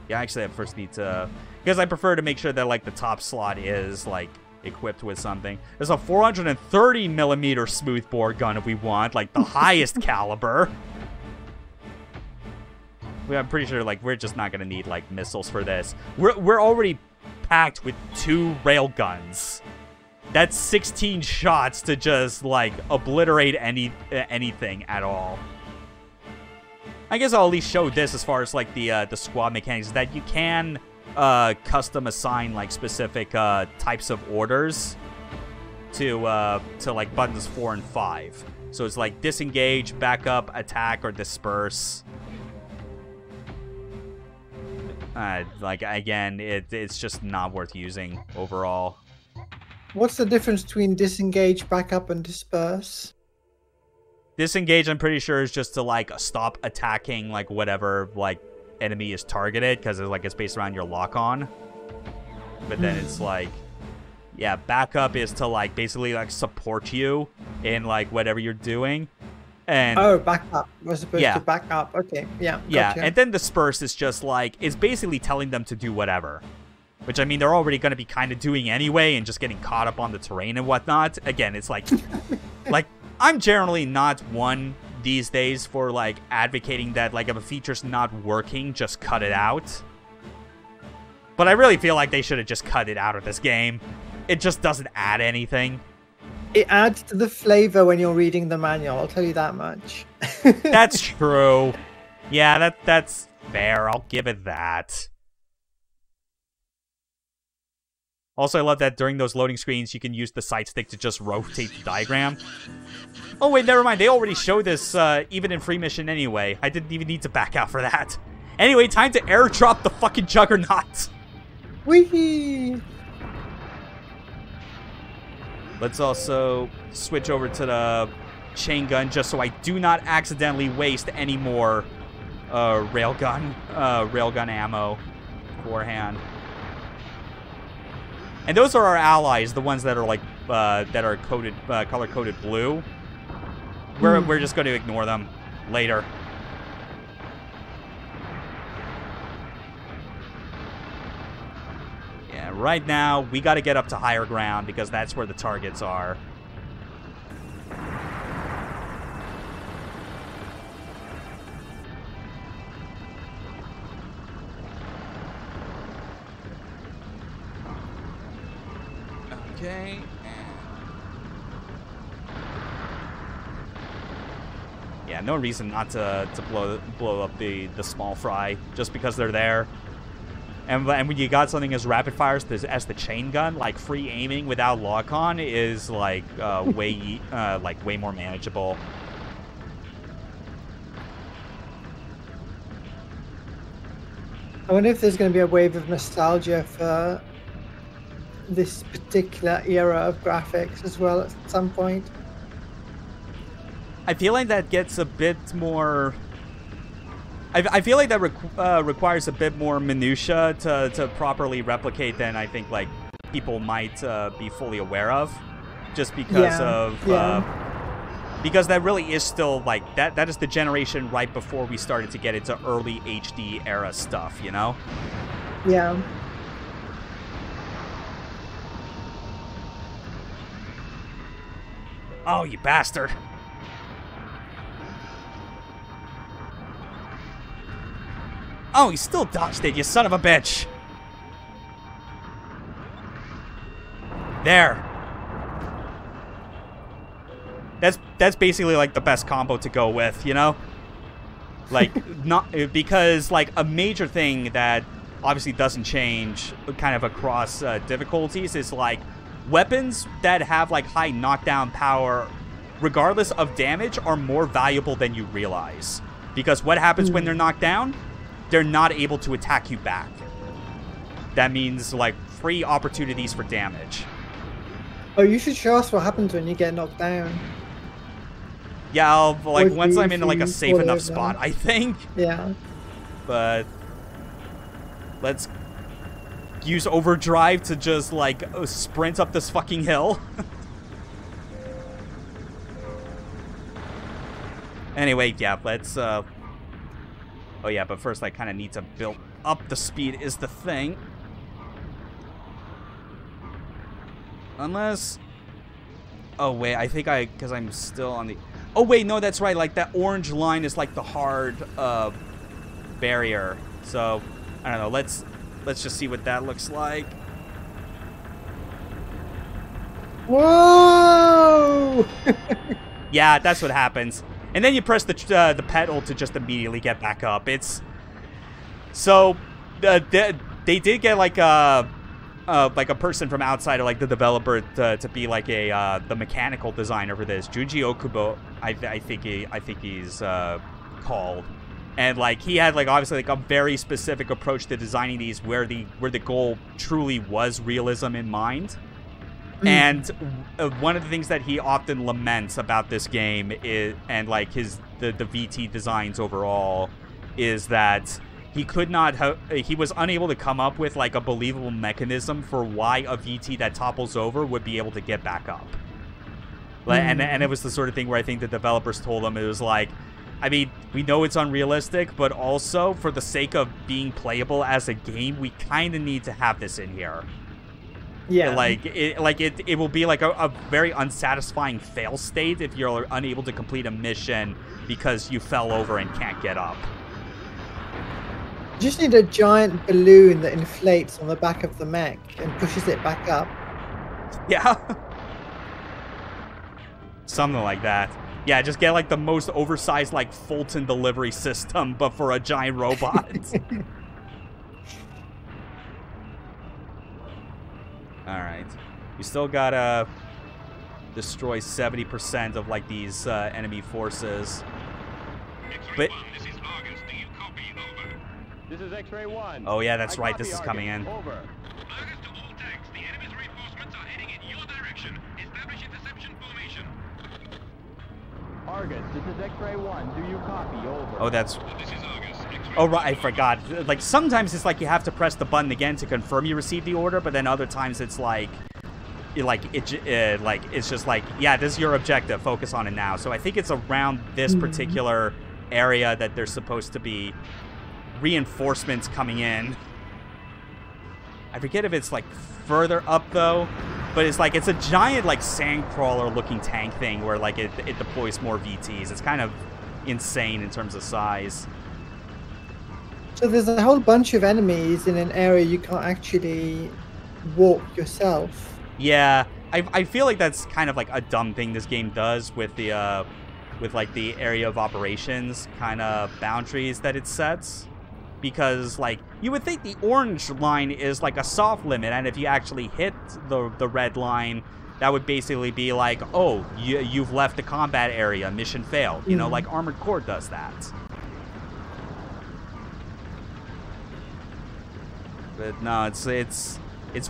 Yeah, actually, I first need to... Because I prefer to make sure that, like, the top slot is, like, equipped with something. There's a 430mm smoothbore gun if we want, like, the highest caliber. I'm pretty sure, like, we're just not going to need, like, missiles for this. We're already packed with 2 railguns. That's 16 shots to just, like, obliterate anything at all. I guess I'll at least show this as far as, like, the squad mechanics, that you can custom assign, like, specific types of orders to like, buttons 4 and 5. So it's, like, disengage, back up, attack, or disperse. Like, again, it's just not worth using overall. What's the difference between disengage, back up, and disperse? Disengage, I'm pretty sure, is just to, like, stop attacking, like, whatever, like, enemy is targeted, because it's, like, it's based around your lock-on. But then it's, like, yeah, backup is to, like, basically, like, support you in, like, whatever you're doing. And oh, back up. We're supposed to back up. Okay, yeah. Yeah, gotcha. and then disperse is just, like, it's basically telling them to do whatever. Which, I mean, they're already going to be kind of doing anyway and just getting caught up on the terrain and whatnot. Again, it's like... like, I'm generally not one these days for, like, advocating that, like, if a feature's not working, just cut it out. But I really feel like they should have just cut it out of this game. It just doesn't add anything. It adds to the flavor when you're reading the manual, I'll tell you that much. That's true. Yeah, that's fair. I'll give it that. Also, I love that during those loading screens, you can use the sight stick to just rotate the diagram. Oh, wait, never mind. They already show this even in free mission anyway. I didn't even need to back out for that. Anyway, time to airdrop the fucking Juggernaut. Whee! Let's also switch over to the chain gun just so I do not accidentally waste any more railgun ammo beforehand. And those are our allies, the ones that are like that are coded color-coded blue. We're just going to ignore them later. Yeah, right now we got to get up to higher ground because that's where the targets are. Okay. Yeah, no reason not to blow up the small fry just because they're there. And when you got something as rapid fire as the chain gun, like free aiming without lock-on is like way more manageable. I wonder if there's going to be a wave of nostalgia for this particular era of graphics as well at some point. I feel like that gets a bit more... I feel like that requires a bit more minutia to properly replicate than I think like people might be fully aware of, just because because that really is still like that is the generation right before we started to get into early HD era stuff, you know? Yeah. Oh, you bastard. Oh, he still dodged it, you son of a bitch. There. That's basically like the best combo to go with, you know? Like, not because like a major thing that obviously doesn't change kind of across difficulties is like weapons that have like high knockdown power, regardless of damage, are more valuable than you realize. Because what happens when they're knocked down? They're not able to attack you back. That means like free opportunities for damage. Oh, you should show us what happens when you get knocked down. Yeah, I'll, like, Or once I'm if in, like, a you safe fall enough over. spot, I think. Yeah. But let's use overdrive to just, like, sprint up this fucking hill. Anyway, yeah, let's, oh, yeah, but first I kind of need to build up the speed is the thing. Unless... Oh, wait, I think because I'm still on the... Oh, wait, no, that's right. Like, that orange line is, like, the hard barrier. So, I don't know. Let's just see what that looks like. Whoa! Yeah, that's what happens. And then you press the pedal to just immediately get back up. It's... So, they did get, like a person from outside of like the developer to be like the mechanical designer for this. Junji Okubo, I think he's called, and like he had like obviously like a very specific approach to designing these where the goal truly was realism in mind. And one of the things that he often laments about this game is, and like the VT designs overall, is that he could not he was unable to come up with like a believable mechanism for why a VT that topples over would be able to get back up. And it was the sort of thing where I think the developers told him, it was like, I mean, we know it's unrealistic, but also for the sake of being playable as a game, we kind of need to have this in here. Yeah. It will be like a very unsatisfying fail state if you're unable to complete a mission because you fell over and can't get up. You just need a giant balloon that inflates on the back of the mech and pushes it back up. Yeah. Something like that. Yeah, just get like the most oversized like Fulton delivery system, but for a giant robot. Alright. You still gotta destroy 70% of like these enemy forces. But... This is X-Ray 1. Oh yeah, that's right, this is coming in. Over. Argus to all tanks. The enemy's reinforcements are heading in your direction. Establish interception formation. Argus, this is X-Ray 1. Do you copy? Over. Oh, that's... This is Argus. Oh, right, I forgot. Like, sometimes it's like you have to press the button again to confirm you received the order, but then other times it's like... it's just like, yeah, this is your objective. Focus on it now. So I think it's around this particular area that there's supposed to be reinforcements coming in. I forget if it's like further up though, but it's like it's a giant like sandcrawler looking tank thing where like it deploys more VTs. It's kind of insane in terms of size. So there's a whole bunch of enemies in an area you can't actually walk yourself. Yeah, I feel like that's kind of like a dumb thing this game does with the like the area of operations kind of boundaries that it sets. Because, like, you would think the orange line is, like, a soft limit, and if you actually hit the red line, that would basically be like, oh, you've left the combat area, mission failed. You know, like Armored Core does that. But no, it's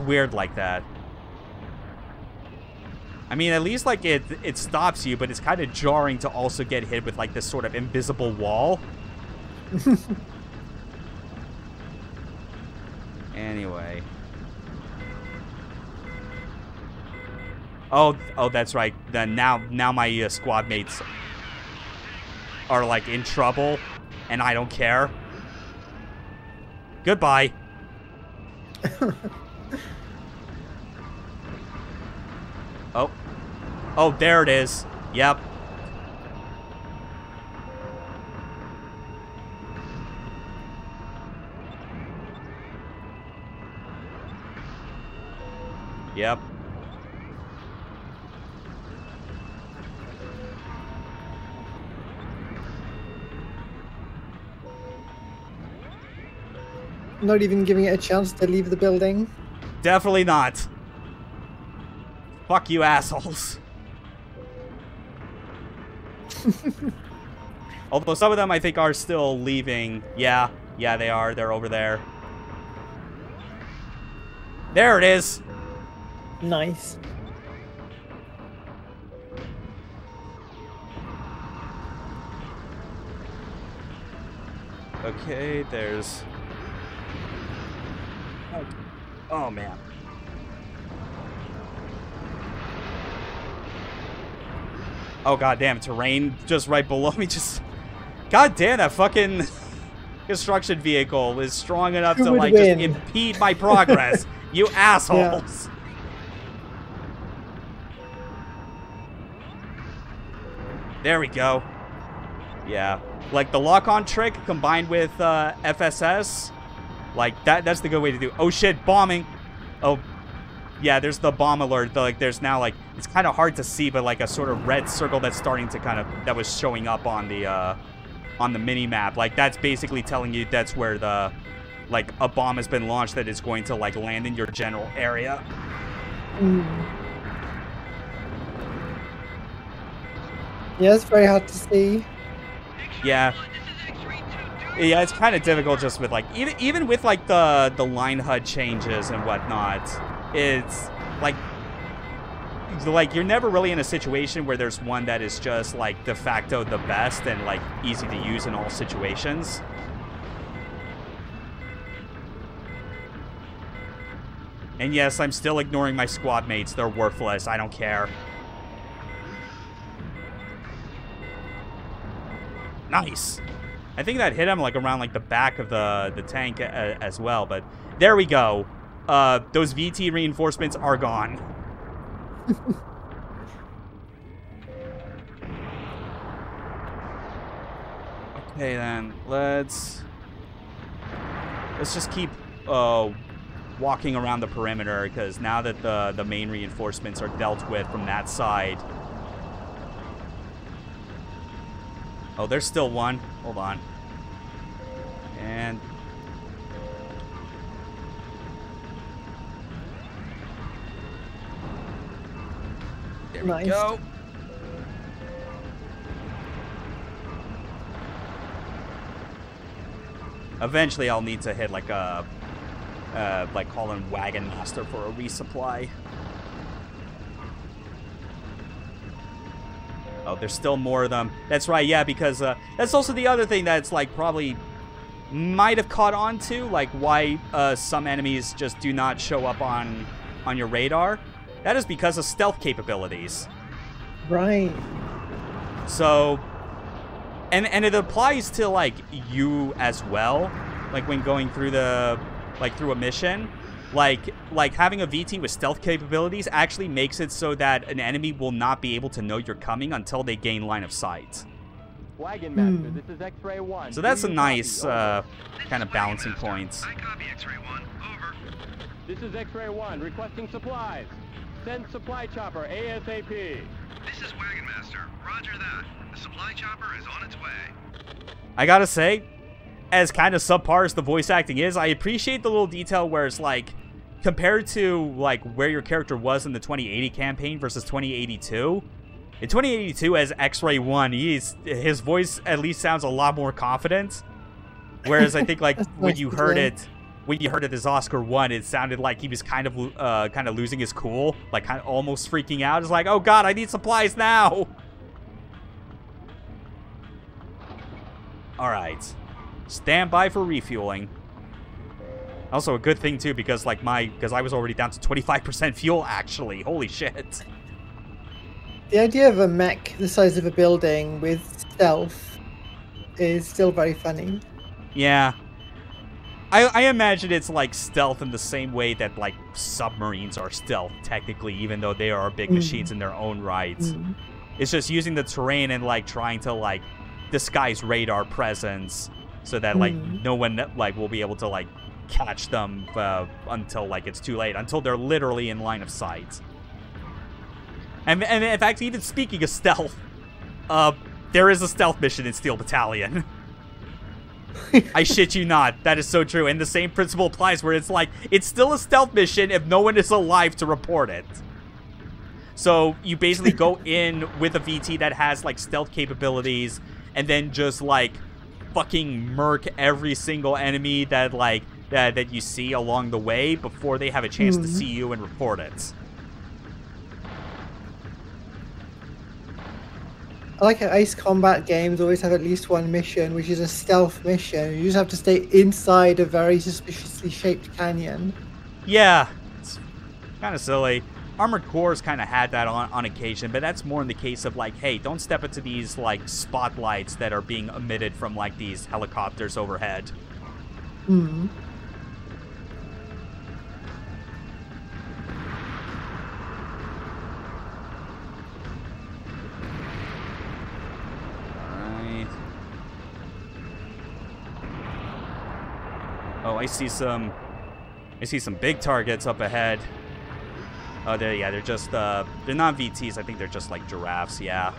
weird like that. I mean, at least, like, it stops you, but it's kind of jarring to also get hit with, like, this sort of invisible wall. Anyway. Oh, that's right. Then now my squad mates are like in trouble, and I don't care. Goodbye. Oh. Oh, there it is. Yep. Yep. Not even giving it a chance to leave the building. Definitely not. Fuck you, assholes. Although some of them, I think, are still leaving. Yeah, they are. They're over there. There it is. Nice. Okay, there's... Oh, man. Oh, goddamn, terrain just right below me. Just... Goddamn, that fucking construction vehicle is strong enough to, like, just impede my progress. You assholes. Yeah. There we go. Yeah. Like, the lock-on trick combined with FSS, like, that's the good way to do. Oh, shit, bombing. Oh, yeah, there's the bomb alert. Like, there's now, like, it's kind of hard to see, but, like, a sort of red circle that's starting to kind of, that was showing up on the mini-map. Like, that's basically telling you that's where the, like, a bomb has been launched that is going to, like, land in your general area. Yeah, it's very hard to see. Yeah. Yeah, it's kind of difficult just with, like, even with, like, the line HUD changes and whatnot. It's, like, you're never really in a situation where there's one that is just, like, de facto the best and, like, easy to use in all situations. And yes, I'm still ignoring my squad mates. They're worthless. I don't care. Nice. I think that hit him, like, around, like, the back of the tank as well. But there we go. Those VT reinforcements are gone. Okay, then. Let's just keep walking around the perimeter, because now that the main reinforcements are dealt with from that side. Oh, there's still one. Hold on. And... there we go. Eventually, I'll need to hit, like, like, call in Wagon Master for a resupply. Oh, there's still more of them. That's right, yeah, because that's also the other thing that's, like, probably might have caught on to, like, why some enemies just do not show up on your radar. That is because of stealth capabilities. Right. So, and it applies to, like, you as well, like, when going through through a mission. Like having a VT with stealth capabilities actually makes it so that an enemy will not be able to know you're coming until they gain line of sight. Wagon Master, this is X-Ray 1. So that's a nice kind of balancing point. I copy X-Ray 1. Over. This is X-Ray 1, requesting supplies. Send supply chopper ASAP. This is Wagon Master. Roger that. The supply chopper is on its way. I gotta say, as kind of subpar as the voice acting is, I appreciate the little detail where it's like, compared to, like, where your character was in the 2080 campaign versus 2082. In 2082, as X-Ray 1, his voice at least sounds a lot more confident. Whereas I think, like, when you heard it as Oscar 1, it sounded like he was kind of losing his cool, like, kind of almost freaking out. It's like, oh god, I need supplies now. All right. Stand by for refueling. Also a good thing too, because like because I was already down to 25% fuel actually. Holy shit. The idea of a mech the size of a building with stealth is still very funny. Yeah. I imagine it's like stealth in the same way that like submarines are stealth, technically, even though they are big machines in their own right. It's just using the terrain and like trying to like disguise radar presence so that like no one like will be able to like catch them until like it's too late, until they're literally in line of sight. And in fact, even speaking of stealth, there is a stealth mission in Steel Battalion. I shit you not. That is so true. And the same principle applies where it's like, it's still a stealth mission if no one is alive to report it. So you basically go in with a VT that has like stealth capabilities and then just like fucking murk every single enemy that like that you see along the way before they have a chance to see you and report it. I like how Ace Combat games always have at least one mission, which is a stealth mission. You just have to stay inside a very suspiciously shaped canyon. Yeah, it's kind of silly. Armored Cores kind of had that on occasion, but that's more in the case of like, hey, don't step into these like spotlights that are being emitted from like these helicopters overhead. Oh, I see some big targets up ahead. Oh, they're just, they're not VTs. I think they're just like giraffes, yeah.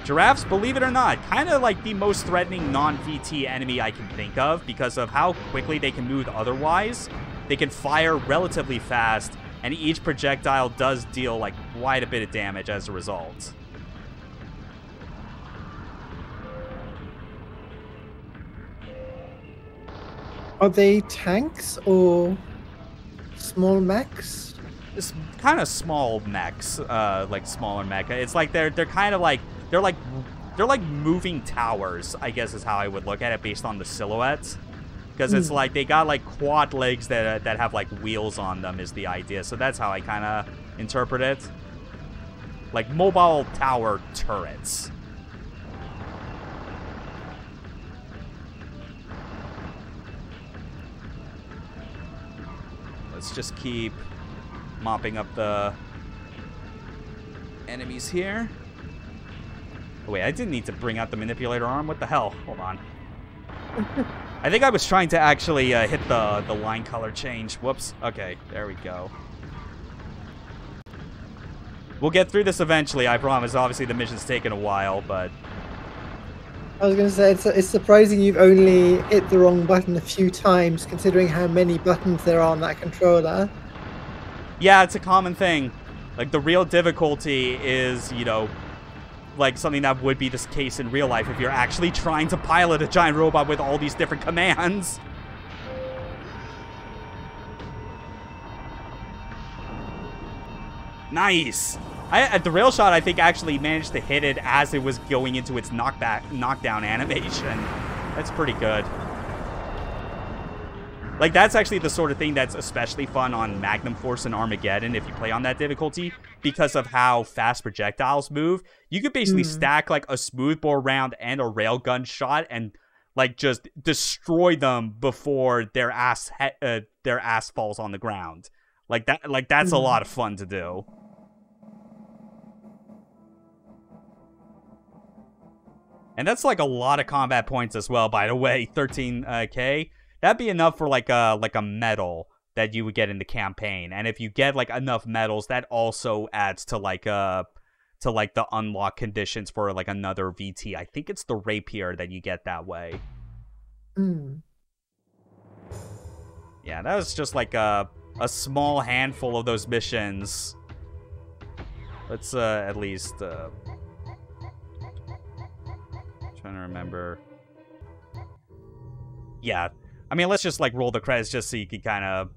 Giraffes, believe it or not, kind of like the most threatening non-VT enemy I can think of because of how quickly they can move otherwise. They can fire relatively fast, and each projectile does deal like quite a bit of damage as a result. Are they tanks or small mechs? It's kind of small mechs, like smaller mecha. It's like they're kind of like they're like moving towers, I guess is how I would look at it based on the silhouettes. Because it's like they got like quad legs that have like wheels on them is the idea. So that's how I kind of interpret it. Like mobile tower turrets. Let's just keep mopping up the enemies here. Oh, wait, I didn't need to bring out the manipulator arm. What the hell? Hold on. I think I was trying to actually hit the line color change. Whoops. Okay, there we go. We'll get through this eventually, I promise. Obviously, the mission's taken a while, but... I was going to say, it's surprising you've only hit the wrong button a few times, considering how many buttons there are on that controller. Yeah, it's a common thing. Like, the real difficulty is, you know, like something that would be this case in real life if you're actually trying to pilot a giant robot with all these different commands. Nice! The rail shot, I think, actually managed to hit it as it was going into its knockdown animation. That's pretty good. Like, that's actually the sort of thing that's especially fun on Magnum Force and Armageddon if you play on that difficulty, because of how fast projectiles move. You could basically stack, like, a smoothbore round and a railgun shot and, like, just destroy them before their ass falls on the ground. Like, that's a lot of fun to do. And that's like a lot of combat points as well, by the way. 13K. That'd be enough for like a medal that you would get in the campaign. And if you get like enough medals, that also adds to like the unlock conditions for like another VT. I think it's the rapier that you get that way. Yeah, that was just like a small handful of those missions. Let's at least trying to remember. Yeah, I mean, let's just like roll the credits just so you can kind of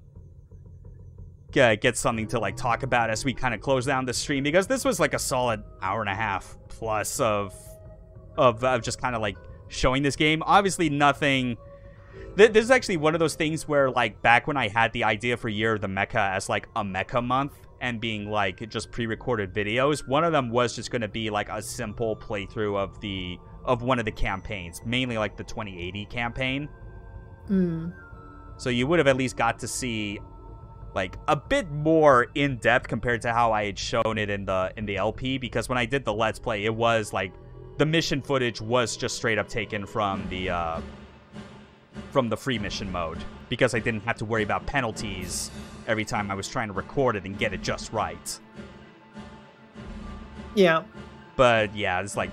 get something to like talk about as we kind of close down the stream, because this was like a solid hour and a half plus of just kind of like showing this game. Obviously nothing. This is actually one of those things where like back when I had the idea for Year of the Mecha as like a Mecha month and being like just pre-recorded videos, one of them was just going to be like a simple playthrough of the one of the campaigns, mainly like the 2080 campaign. Hmm. So you would have at least got to see like a bit more in depth compared to how I had shown it in the LP, because when I did the Let's Play, it was like the mission footage was just straight up taken from the free mission mode, because I didn't have to worry about penalties every time I was trying to record it and get it just right. Yeah. But yeah, it's like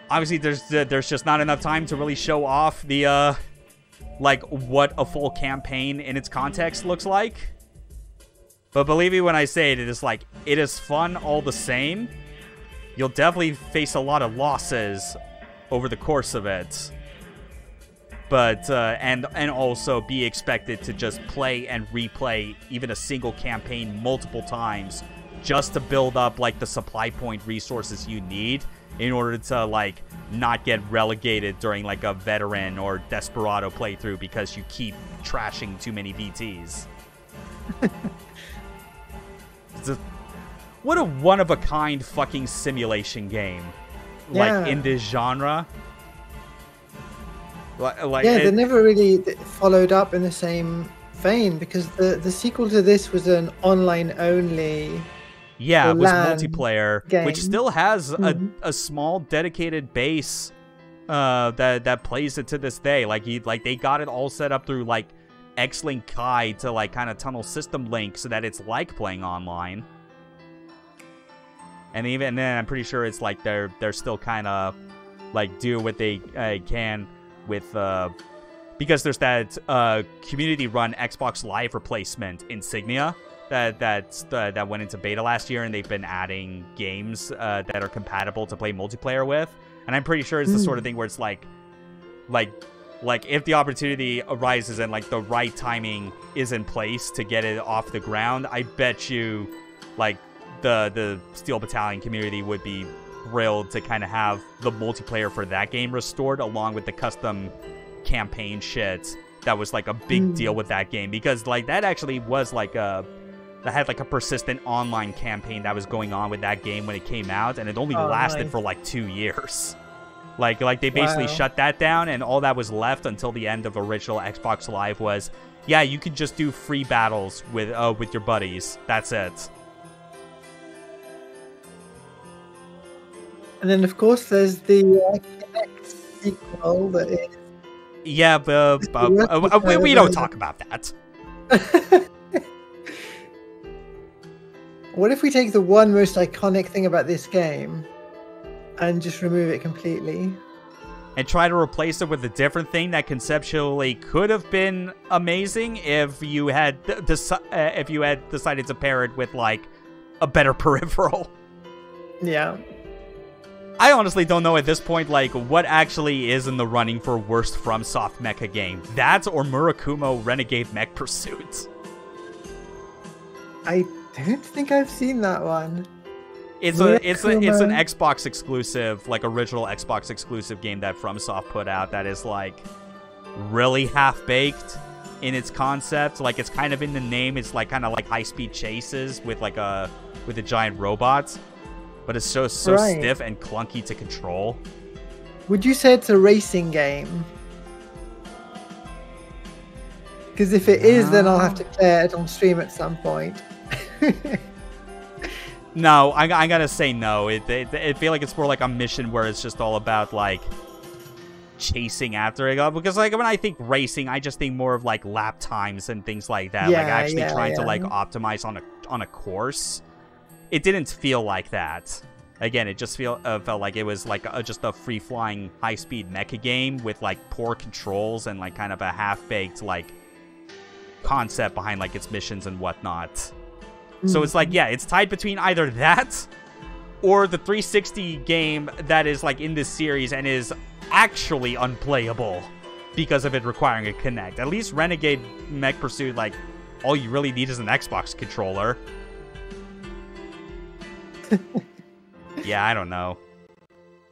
obviously there's just not enough time to really show off the like what a full campaign in its context looks like. But believe me when I say it, it is fun all the same. You'll definitely face a lot of losses over the course of it. But and also be expected to just play and replay even a single campaign multiple times just to build up like the supply point resources you need in order to like not get relegated during like a veteran or desperado playthrough because you keep trashing too many VTs. What a one-of-a-kind fucking simulation game. Yeah. Like, in this genre. Like, yeah, they never really followed up in the same vein, because the sequel to this was an online-only... Yeah, it was multiplayer, game. which still has a small dedicated base that plays it to this day. Like, they got it all set up through, like, X-Link Kai to, like, kind of tunnel system link so that it's like playing online. And even then, I'm pretty sure it's like they're still kind of like do what they can with because there's that community-run Xbox Live replacement Insignia that went into beta last year, and they've been adding games that are compatible to play multiplayer with. And I'm pretty sure it's the sort of thing where it's like if the opportunity arises and like the right timing is in place to get it off the ground, I bet you like the Steel Battalion community would be thrilled to kind of have the multiplayer for that game restored, along with the custom campaign shit that was like a big deal with that game, because like that actually was like that had like a persistent online campaign that was going on with that game when it came out, and it only lasted for like 2 years. Like they basically shut that down, and all that was left until the end of original Xbox Live was, yeah, you could just do free battles with your buddies. That's it. And then, of course, there's the Kinect sequel that is... Yeah, but we don't talk about that. What if we take the one most iconic thing about this game and just remove it completely? And try to replace it with a different thing that conceptually could have been amazing if you had decided to pair it with, like, a better peripheral. Yeah. I honestly don't know at this point, like, what actually is in the running for worst FromSoft mecha game. That or Murakumo Renegade Mech Pursuit. I don't think I've seen that one. It's an Xbox exclusive, like original Xbox exclusive game that FromSoft put out that is like really half-baked in its concept. Like it's kind of in the name, it's like kind of like high-speed chases with a giant robot. But it's so stiff and clunky to control. Would you say it's a racing game? Because if it is, then I'll have to play it on stream at some point. No, I gotta say no. It feel like it's more like a mission where it's just all about like chasing after it. Because like when I think racing, I just think more of like lap times and things like that. Yeah, like actually trying to like optimize on a course. It didn't feel like that. Again, it just felt like it was like just a free-flying, high-speed mecha game with like poor controls and like kind of a half-baked like concept behind like its missions and whatnot. So it's like, yeah, it's tied between either that or the 360 game that is like in this series and is actually unplayable because of it requiring a Kinect. At least Renegade Mech Pursuit, like all you really need is an Xbox controller. Yeah, I don't know.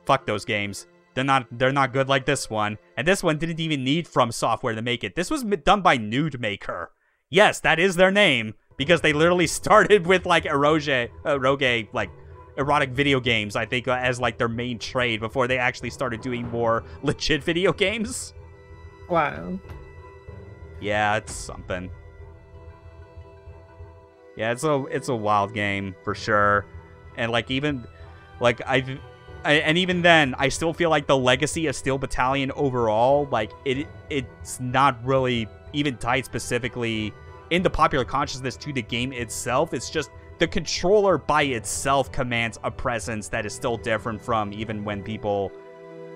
Fuck those games. They're not good like this one. And this one didn't even need From Software to make it. This was done by Nude Maker. Yes, that is their name, because they literally started with like Eroge, like erotic video games, I think, as like their main trade before they actually started doing more legit video games. Wow. Yeah, it's something. Yeah, it's a wild game for sure, and like even like and even then I still feel like the legacy of Steel Battalion overall, like it's not really even tied specifically in the popular consciousness to the game itself. It's just the controller by itself commands a presence that is still different from even when people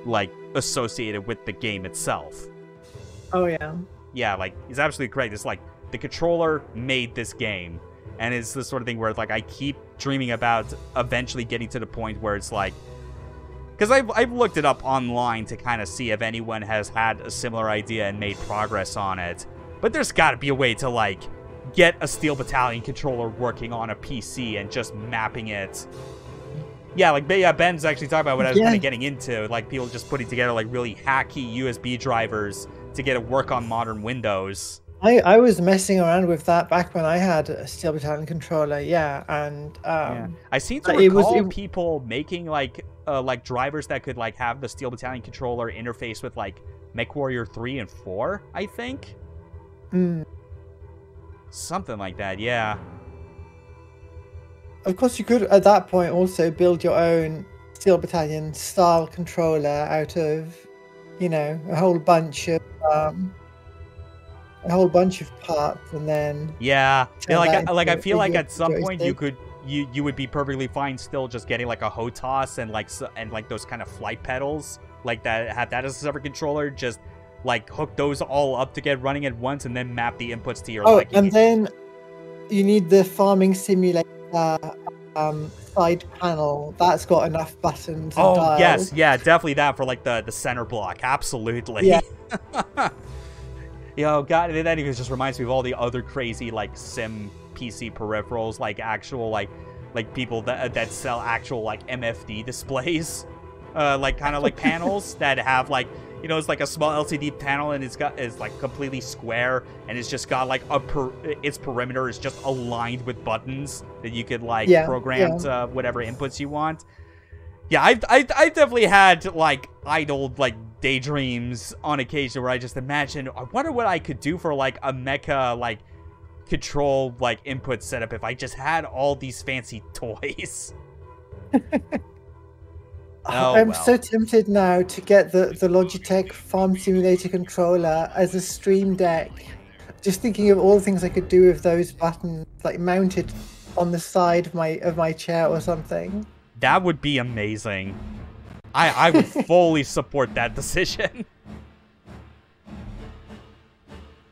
like associate it with the game itself. Oh yeah. Yeah, like he's absolutely correct. It's like the controller made this game. And it's the sort of thing where it's like I keep dreaming about eventually getting to the point where it's like, because I've looked it up online to kind of see if anyone has had a similar idea and made progress on it. But there's got to be a way to like get a Steel Battalion controller working on a PC and just mapping it. Yeah, like Ben's actually talking about what I was kind of getting into, like people just putting together like really hacky USB drivers to get it work on modern Windows. I was messing around with that back when I had a Steel Battalion controller, and I seem to recall people making like drivers that could like have the Steel Battalion controller interface with like MechWarrior 3 and 4, I think. Something like that, yeah. Of course, you could at that point also build your own Steel Battalion style controller out of, you know, a whole bunch of parts, and then like I feel like at some point you would be perfectly fine still just getting like a HOTAS and like those kind of flight pedals like that, have that as a separate controller, just like hook those all up to get running at once and then map the inputs to your liking. And then you need the farming simulator side panel that's got enough buttons and dials. Yes, yeah, definitely that for like the center block, absolutely. Yeah. Yo, God, that even just reminds me of all the other crazy, like, sim PC peripherals, like, actual, like people that sell actual, like, MFD displays, like, kind of, like, panels that have, like, you know, it's, like, a small LCD panel, and it's, like, completely square, and it's just got, like, its perimeter is just aligned with buttons that you could, like, program to whatever inputs you want. Yeah, I've definitely had, like, idle, like, daydreams on occasion where I just imagine, I wonder what I could do for, like, a mecha, like, control, like, input setup if I just had all these fancy toys. I'm so tempted now to get the Logitech Farm Simulator controller as a Stream Deck. Just thinking of all the things I could do with those buttons, like, mounted on the side of my chair or something. That would be amazing. I would fully support that decision.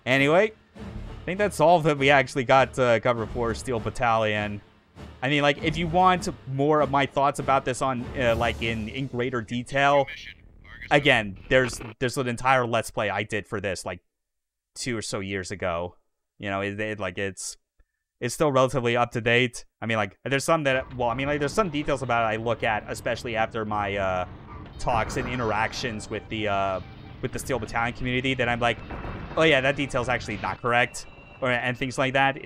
Anyway, I think that's all that we actually got to cover for Steel Battalion. I mean, like, if you want more of my thoughts about this on, like, in greater detail, again, there's an entire Let's Play I did for this, like, 2 or so years ago. You know, it's still relatively up to date. I mean, like, there's some that, well, I mean, like, there's some details about it I look at, especially after my talks and interactions with the Steel Battalion community, that I'm like, oh yeah, that detail's actually not correct, and things like that.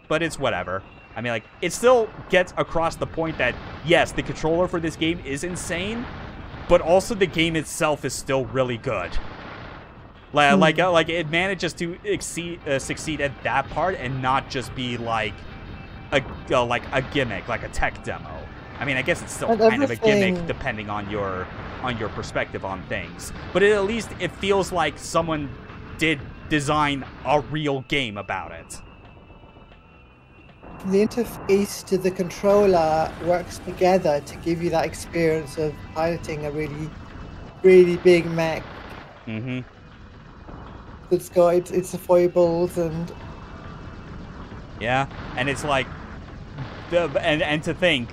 But it's whatever. I mean, like, it still gets across the point that, yes, the controller for this game is insane, but also the game itself is still really good. Like it manages to succeed at that part and not just be like a gimmick, like a tech demo. I mean, I guess it's still kind of a gimmick depending on your perspective on things. But at least it feels like someone did design a real game about it. The interface to the controller works together to give you that experience of piloting a really, really big mech. Mm-hmm. It's got its foibles and... Yeah, and it's like... And to think,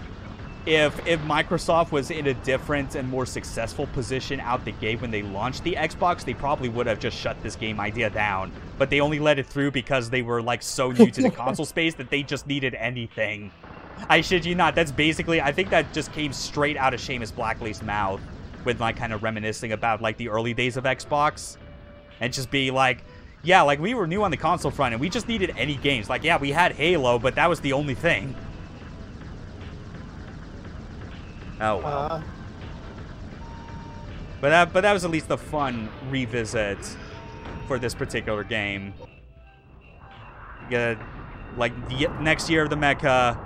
if Microsoft was in a different and more successful position out the gate when they launched the Xbox, they probably would have just shut this game idea down. But they only let it through because they were, like, so new to the console space that they just needed anything. I shit you not. That's basically... I think that just came straight out of Seamus Blackley's mouth with, like, kind of reminiscing about, like, the early days of Xbox. And just be like, yeah, like, we were new on the console front and we just needed any games. Like, yeah, we had Halo, but that was the only thing. Oh well. But that was at least a fun revisit for this particular game. Like the next year of the Mecha,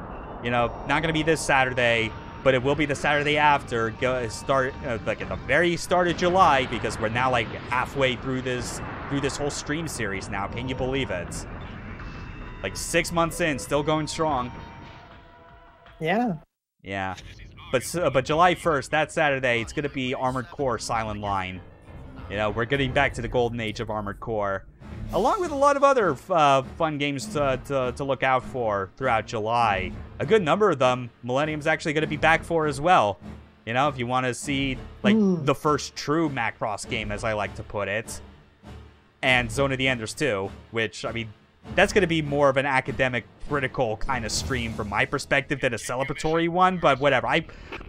you know, not gonna be this Saturday, but it will be the Saturday after. Start like at the very start of July, because we're now like halfway through this whole stream series now. Can you believe it? Like 6 months in, still going strong. Yeah. Yeah. But July 1st, that Saturday, it's gonna be Armored Core Silent Line. You know, we're getting back to the golden age of Armored Core, along with a lot of other fun games to look out for throughout July. A good number of them, Millennium's actually going to be back for as well. You know, if you want to see, like, the first true Macross game, as I like to put it. And Zone of the Enders 2, which, I mean, that's going to be more of an academic, critical kind of stream from my perspective than a celebratory one, but whatever.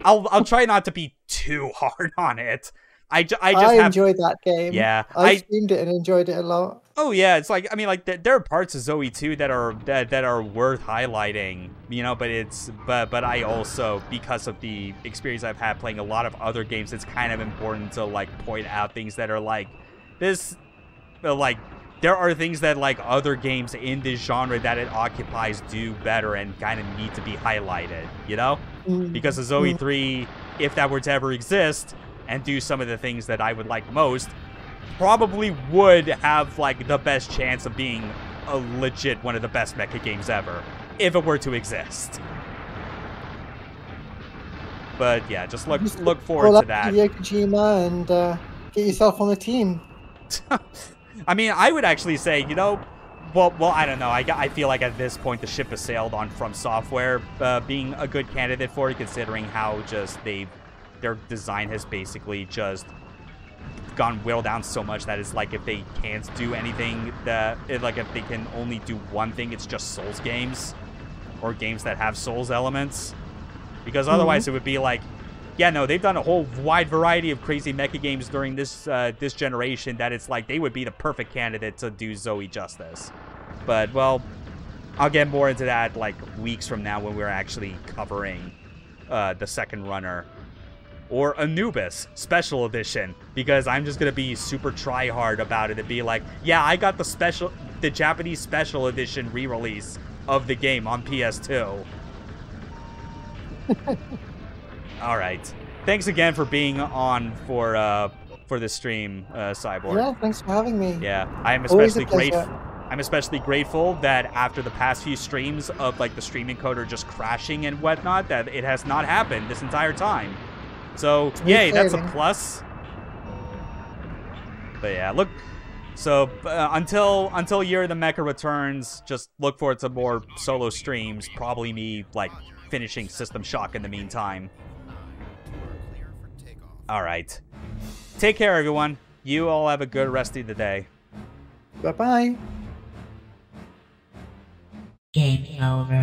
I'll try not to be too hard on it. I enjoyed that game. Yeah, I streamed it and enjoyed it a lot. Oh yeah, it's like, I mean, like there are parts of Zoe 2 that are worth highlighting, you know. But I also, because of the experience I've had playing a lot of other games, it's kind of important to like point out things that are like this, like there are things that like other games in this genre that it occupies do better and kind of need to be highlighted, you know, because of Zoe 3, if that were to ever exist and do some of the things that I would like most, probably would have like the best chance of being a legit one of the best mecha games ever, if it were to exist. But yeah, just look forward to that. Kojima and get yourself on the team. I mean, I would actually say, you know, well, I don't know. I feel like at this point the ship has sailed on From Software being a good candidate for it, considering how just their design has basically just gone whittled down so much that it's like if they can't do anything, like if they can only do one thing, it's just Souls games or games that have Souls elements. Because otherwise it would be like, yeah, no, they've done a whole wide variety of crazy mecha games during this this generation that it's like they would be the perfect candidate to do Zoe justice. But, well, I'll get more into that like weeks from now when we're actually covering the second runner. Or Anubis Special Edition, because I'm just gonna be super try-hard about it and be like, yeah, I got the Japanese Special Edition re-release of the game on PS2. All right, thanks again for being on for this stream, Cyborg. Yeah, thanks for having me. Yeah, I'm especially grateful. I'm especially grateful that after the past few streams of like the stream encoder just crashing and whatnot, that it has not happened this entire time. So, yay, that's a plus. But yeah, look. So, until Year of the Mecha returns, just look forward to more solo streams. Probably me, like, finishing System Shock in the meantime. Alright. Take care, everyone. You all have a good rest of the day. Bye-bye. Game over.